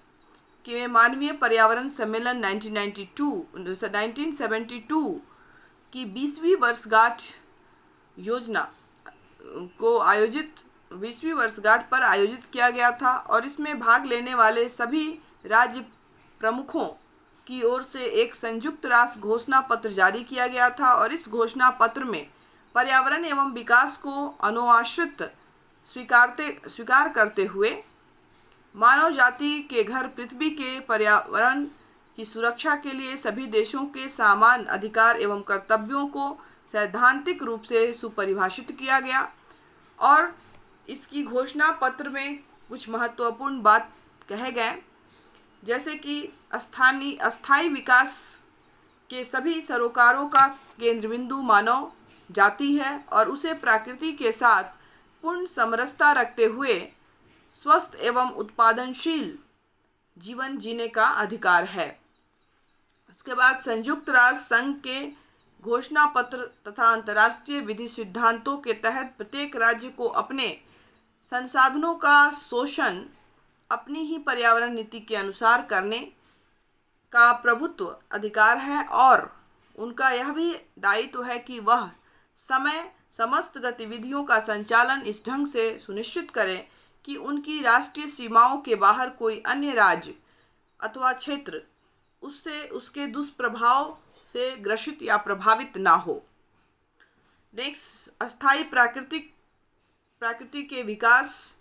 [SPEAKER 1] के मानवीय पर्यावरण सम्मेलन 1972 की 20वीं वर्षगांठ योजना को आयोजित 20वीं वर्षगांठ पर आयोजित किया गया था और इसमें भाग लेने वाले सभी राज्य प्रमुखों की ओर से एक संयुक्त राष्ट्र घोषणा पत्र जारी किया गया था और इस घोषणा पत्र में पर्यावरण एवं विकास को अनुशासित स्वीकार करते हुए मानव जाति के घर पृथ्वी के पर्यावरण की सुरक्षा के लिए सभी देशों के समान अधिकार एवं कर्तव्यों को सैद्धांतिक रूप से सुपरिभाषित किया गया। और इसकी घोषणा पत्र में कुछ महत्वपूर्ण बात कहे गए, जैसे कि अस्थायी विकास के सभी सरोकारों का केंद्र बिंदु मानव जाति है और उसे प्रकृति के साथ पूर्ण समरसता रखते हुए स्वस्थ एवं उत्पादनशील जीवन जीने का अधिकार है। उसके बाद संयुक्त राष्ट्र संघ के घोषणा पत्र तथा अंतर्राष्ट्रीय विधि सिद्धांतों के तहत प्रत्येक राज्य को अपने संसाधनों का शोषण अपनी ही पर्यावरण नीति के अनुसार करने का प्रभुत्व अधिकार है और उनका यह भी दायित्व है कि वह समस्त गतिविधियों का संचालन इस ढंग से सुनिश्चित करें कि उनकी राष्ट्रीय सीमाओं के बाहर कोई अन्य राज्य अथवा क्षेत्र उसके दुष्प्रभाव से ग्रसित या प्रभावित ना हो। नेक्स्ट, अस्थायी प्रकृति के विकास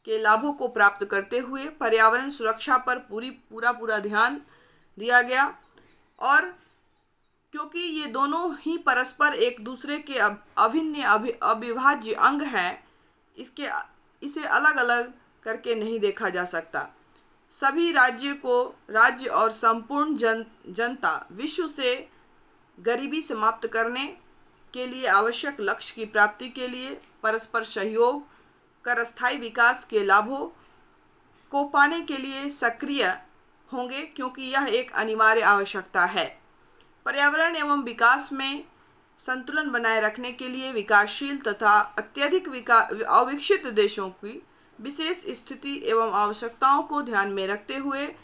[SPEAKER 1] के लाभों को प्राप्त करते हुए पर्यावरण सुरक्षा पर पूरा ध्यान दिया गया और क्योंकि ये दोनों ही परस्पर एक दूसरे के अभिन्न अविभाज्य अंग हैं, इसे अलग अलग करके नहीं देखा जा सकता। सभी राज्य और संपूर्ण जनता विश्व से गरीबी समाप्त करने के लिए आवश्यक लक्ष्य की प्राप्ति के लिए परस्पर सहयोग कर स्थायी विकास के लाभों को पाने के लिए सक्रिय होंगे, क्योंकि यह एक अनिवार्य आवश्यकता है। पर्यावरण एवं विकास में संतुलन बनाए रखने के लिए विकासशील तथा अत्यधिक अविकसित देशों की विशेष स्थिति एवं आवश्यकताओं को ध्यान में रखते हुए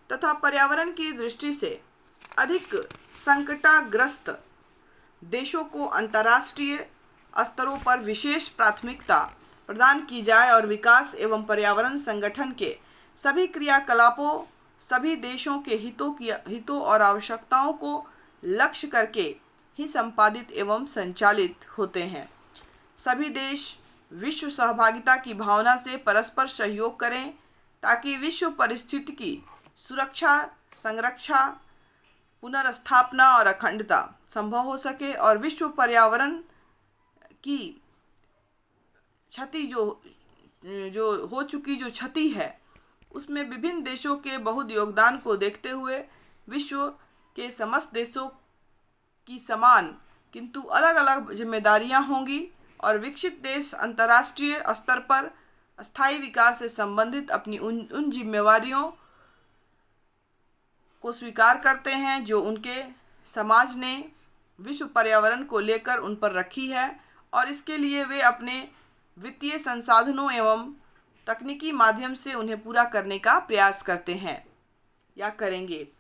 [SPEAKER 1] तथा पर्यावरण की दृष्टि से अधिक संकटग्रस्त देशों को अंतर्राष्ट्रीय स्तरों पर विशेष प्राथमिकता प्रदान की जाए और विकास एवं पर्यावरण संगठन के सभी क्रियाकलापों सभी देशों के हितों और आवश्यकताओं को लक्ष्य करके ही संपादित एवं संचालित होते हैं। सभी देश विश्व सहभागिता की भावना से परस्पर सहयोग करें ताकि विश्व परिस्थिति की सुरक्षा, संरक्षा, पुनर्स्थापना और अखंडता संभव हो सके और विश्व पर्यावरण की क्षति जो हो चुकी जो क्षति है उसमें विभिन्न देशों के बहुत योगदान को देखते हुए विश्व के समस्त देशों की समान किंतु अलग अलग जिम्मेदारियां होंगी और विकसित देश अंतर्राष्ट्रीय स्तर पर स्थायी विकास से संबंधित अपनी उन जिम्मेवारियों को स्वीकार करते हैं जो उनके समाज ने विश्व पर्यावरण को लेकर उन पर रखी है और इसके लिए वे अपने वित्तीय संसाधनों एवं तकनीकी माध्यम से उन्हें पूरा करने का प्रयास करते हैं या करेंगे।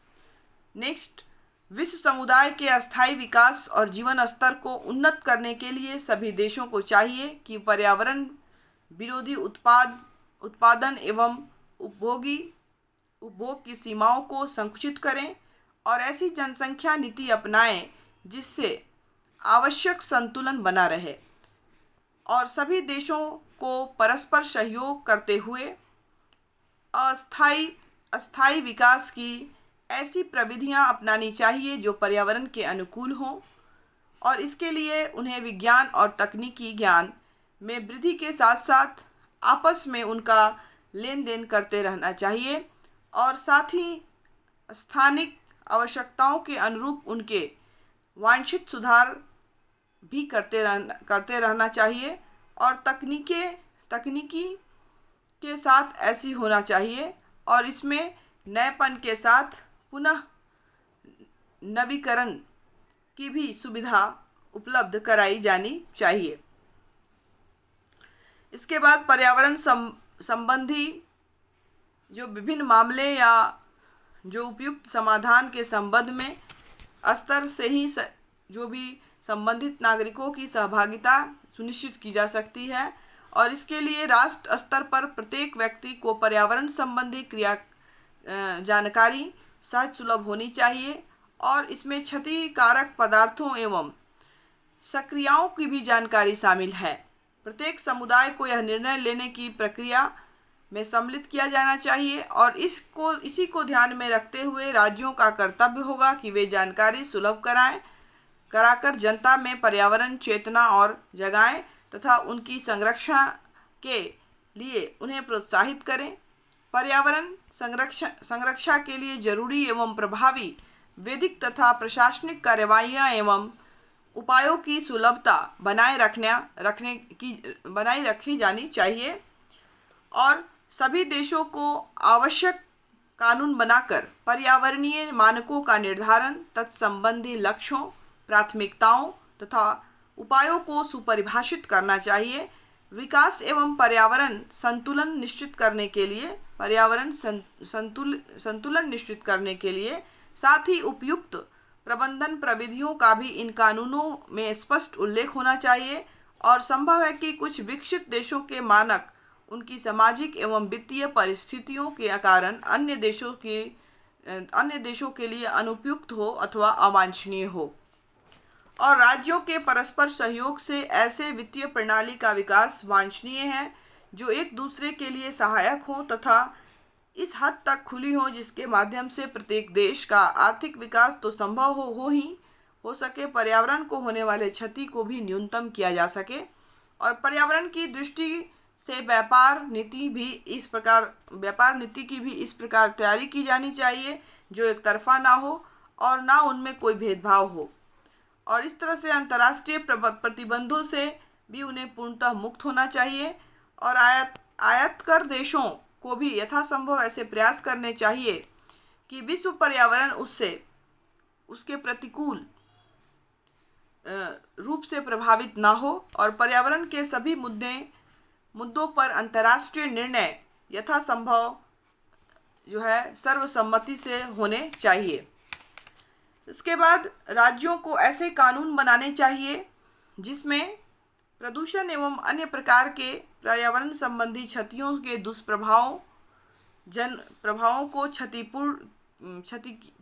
[SPEAKER 1] नेक्स्ट, विश्व समुदाय के अस्थायी विकास और जीवन स्तर को उन्नत करने के लिए सभी देशों को चाहिए कि पर्यावरण विरोधी उत्पादन एवं उपभोग की सीमाओं को संकुचित करें और ऐसी जनसंख्या नीति अपनाएं जिससे आवश्यक संतुलन बना रहे और सभी देशों को परस्पर सहयोग करते हुए अस्थायी विकास की ऐसी प्रविधियां अपनानी चाहिए जो पर्यावरण के अनुकूल हों और इसके लिए उन्हें विज्ञान और तकनीकी ज्ञान में वृद्धि के साथ साथ आपस में उनका लेन देन करते रहना चाहिए और साथ ही स्थानिक आवश्यकताओं के अनुरूप उनके वांछित सुधार भी करते रहना चाहिए और तकनीकी के साथ ऐसी होना चाहिए और इसमें नएपन के साथ पुनः नवीकरण की भी सुविधा उपलब्ध कराई जानी चाहिए। इसके बाद पर्यावरण संबंधी जो विभिन्न मामले या जो उपयुक्त समाधान के संबंध में स्तर से ही जो भी संबंधित नागरिकों की सहभागिता सुनिश्चित की जा सकती है और इसके लिए राष्ट्र स्तर पर प्रत्येक व्यक्ति को पर्यावरण संबंधी जानकारी सहज सुलभ होनी चाहिए और इसमें क्षतिकारक पदार्थों एवं सक्रियाओं की भी जानकारी शामिल है। प्रत्येक समुदाय को यह निर्णय लेने की प्रक्रिया में सम्मिलित किया जाना चाहिए और इसी को ध्यान में रखते हुए राज्यों का कर्तव्य होगा कि वे जानकारी सुलभ कराकर जनता में पर्यावरण चेतना और जगाएं तथा उनकी संरक्षा के लिए उन्हें प्रोत्साहित करें। पर्यावरण संरक्षा के लिए जरूरी एवं प्रभावी विधिक तथा प्रशासनिक कार्यवाहियाँ एवं उपायों की सुलभता बनाए रखी जानी चाहिए और सभी देशों को आवश्यक कानून बनाकर पर्यावरणीय मानकों का निर्धारण, तत्संबंधी लक्ष्यों, प्राथमिकताओं तथा उपायों को सुपरिभाषित करना चाहिए। विकास एवं पर्यावरण संतुलन निश्चित करने के लिए साथ ही उपयुक्त प्रबंधन प्रविधियों का भी इन कानूनों में स्पष्ट उल्लेख होना चाहिए और संभव है कि कुछ विकसित देशों के मानक उनकी सामाजिक एवं वित्तीय परिस्थितियों के कारण अन्य देशों के लिए अनुपयुक्त हो अथवा अवांछनीय हो और राज्यों के परस्पर सहयोग से ऐसे वित्तीय प्रणाली का विकास वांछनीय है जो एक दूसरे के लिए सहायक हो तथा इस हद तक खुली हो जिसके माध्यम से प्रत्येक देश का आर्थिक विकास तो संभव हो सके, पर्यावरण को होने वाले क्षति को भी न्यूनतम किया जा सके और पर्यावरण की दृष्टि से व्यापार नीति की भी इस प्रकार तैयारी की जानी चाहिए जो एक तरफा ना हो और ना उनमें कोई भेदभाव हो और इस तरह से अंतर्राष्ट्रीय प्रतिबंधों से भी उन्हें पूर्णतः मुक्त होना चाहिए और आयातकर देशों को भी यथासंभव ऐसे प्रयास करने चाहिए कि विश्व पर्यावरण उसके प्रतिकूल रूप से प्रभावित ना हो और पर्यावरण के सभी मुद्दों पर अंतर्राष्ट्रीय निर्णय यथासंभव जो है सर्वसम्मति से होने चाहिए। इसके बाद राज्यों को ऐसे कानून बनाने चाहिए जिसमें प्रदूषण एवं अन्य प्रकार के पर्यावरण संबंधी क्षतियों के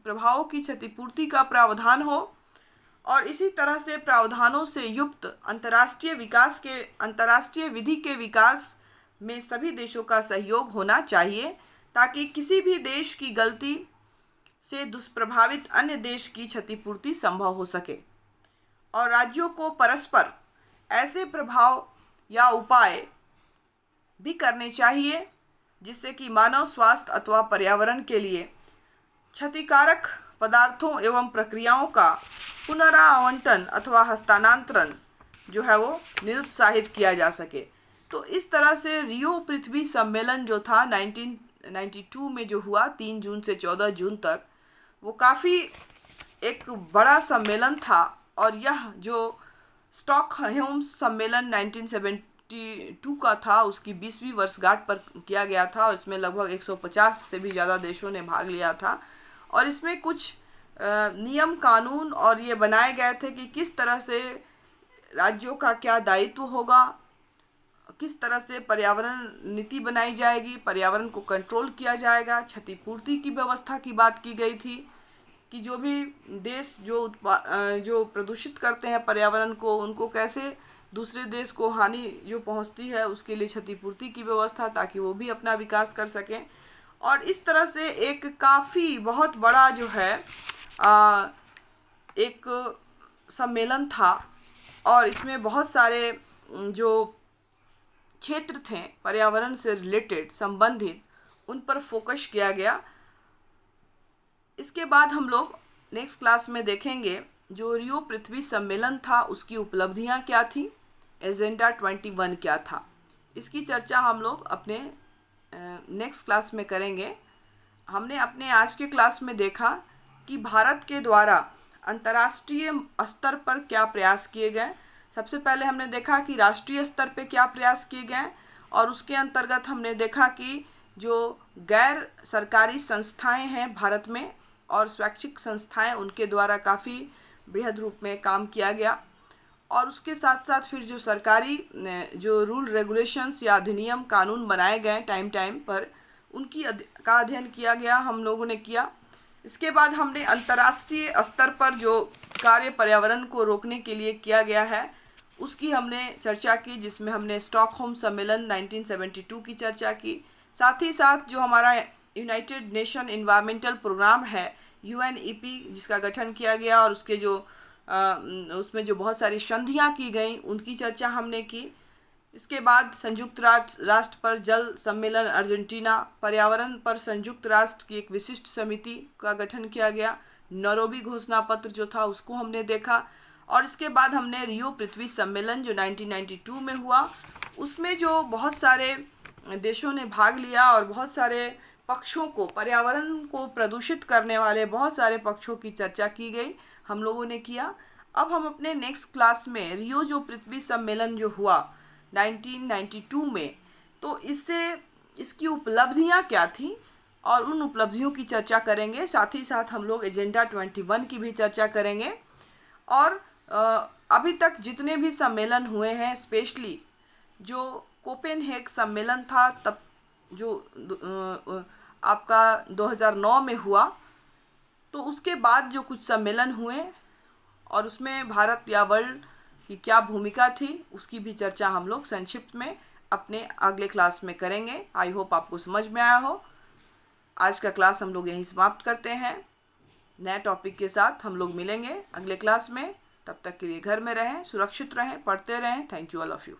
[SPEAKER 1] प्रभावों की क्षतिपूर्ति का प्रावधान हो और इसी तरह से प्रावधानों से युक्त अंतर्राष्ट्रीय विधि के विकास में सभी देशों का सहयोग होना चाहिए ताकि किसी भी देश की गलती से दुष्प्रभावित अन्य देश की क्षतिपूर्ति संभव हो सके और राज्यों को परस्पर ऐसे प्रभाव या उपाय भी करने चाहिए जिससे कि मानव स्वास्थ्य अथवा पर्यावरण के लिए क्षतिकारक पदार्थों एवं प्रक्रियाओं का पुनरावंटन अथवा हस्तांतरण जो है वो निरुत्साहित किया जा सके। तो इस तरह से रियो पृथ्वी सम्मेलन जो था 1992 में जो हुआ 3 जून से 14 जून तक, वो काफ़ी एक बड़ा सम्मेलन था और यह जो स्टॉकहोम सम्मेलन 1972 का था उसकी 20वीं वर्षगांठ पर किया गया था और इसमें लगभग 150 से भी ज़्यादा देशों ने भाग लिया था और इसमें कुछ नियम कानून और ये बनाए गए थे कि किस तरह से राज्यों का क्या दायित्व होगा, किस तरह से पर्यावरण नीति बनाई जाएगी, पर्यावरण को कंट्रोल किया जाएगा, क्षतिपूर्ति की व्यवस्था की बात की गई थी कि जो भी देश जो प्रदूषित करते हैं पर्यावरण को, उनको कैसे दूसरे देश को हानि जो पहुंचती है उसके लिए क्षतिपूर्ति की व्यवस्था ताकि वो भी अपना विकास कर सकें। और इस तरह से एक काफ़ी बहुत बड़ा जो है एक सम्मेलन था और इसमें बहुत सारे जो क्षेत्र थे पर्यावरण से रिलेटेड संबंधित उन पर फोकस किया गया। इसके बाद हम लोग नेक्स्ट क्लास में देखेंगे जो रियो पृथ्वी सम्मेलन था उसकी उपलब्धियां क्या थी, एजेंडा 21 क्या था। इसकी चर्चा हम लोग अपने नेक्स्ट क्लास में करेंगे। हमने अपने आज के क्लास में देखा कि भारत के द्वारा अंतर्राष्ट्रीय स्तर पर क्या प्रयास किए गए। सबसे पहले हमने देखा कि राष्ट्रीय स्तर पे क्या प्रयास किए गए और उसके अंतर्गत हमने देखा कि जो गैर सरकारी संस्थाएं हैं भारत में और स्वैच्छिक संस्थाएं, उनके द्वारा काफ़ी बृहद रूप में काम किया गया। और उसके साथ साथ फिर जो सरकारी जो रूल रेगुलेशंस या अधिनियम कानून बनाए गए टाइम टाइम पर, उनकी का अध्ययन किया गया, हम लोगों ने किया। इसके बाद हमने अंतर्राष्ट्रीय स्तर पर जो कार्य पर्यावरण को रोकने के लिए किया गया है उसकी हमने चर्चा की, जिसमें हमने स्टॉकहोम सम्मेलन 1972 की चर्चा की। साथ ही साथ जो हमारा यूनाइटेड नेशन एनवायरमेंटल प्रोग्राम है UNEP, जिसका गठन किया गया और उसके जो उसमें जो बहुत सारी संधियाँ की गई उनकी चर्चा हमने की। इसके बाद संयुक्त राष्ट्र पर जल सम्मेलन अर्जेंटीना, पर्यावरण पर संयुक्त राष्ट्र की एक विशिष्ट समिति का गठन किया गया। नैरोबी घोषणा पत्र जो था उसको हमने देखा। और इसके बाद हमने रियो पृथ्वी सम्मेलन जो 1992 में हुआ, उसमें जो बहुत सारे देशों ने भाग लिया और बहुत सारे पक्षों को, पर्यावरण को प्रदूषित करने वाले बहुत सारे पक्षों की चर्चा की गई, हम लोगों ने किया। अब हम अपने नेक्स्ट क्लास में रियो जो पृथ्वी सम्मेलन जो हुआ 1992 में, तो इसकी उपलब्धियां क्या थी और उन उपलब्धियों की चर्चा करेंगे। साथ ही साथ हम लोग एजेंडा 21 की भी चर्चा करेंगे। और अभी तक जितने भी सम्मेलन हुए हैं, स्पेशली जो कोपेनहेग सम्मेलन था तब जो आपका 2009 में हुआ, तो उसके बाद जो कुछ सम्मेलन हुए और उसमें भारत या वर्ल्ड की क्या भूमिका थी उसकी भी चर्चा हम लोग संक्षिप्त में अपने अगले क्लास में करेंगे। आई होप आपको समझ में आया हो। आज का क्लास हम लोग यहीं समाप्त करते हैं। नए टॉपिक के साथ हम लोग मिलेंगे अगले क्लास में। तब तक के लिए घर में रहें, सुरक्षित रहें, पढ़ते रहें। Thank you all of you.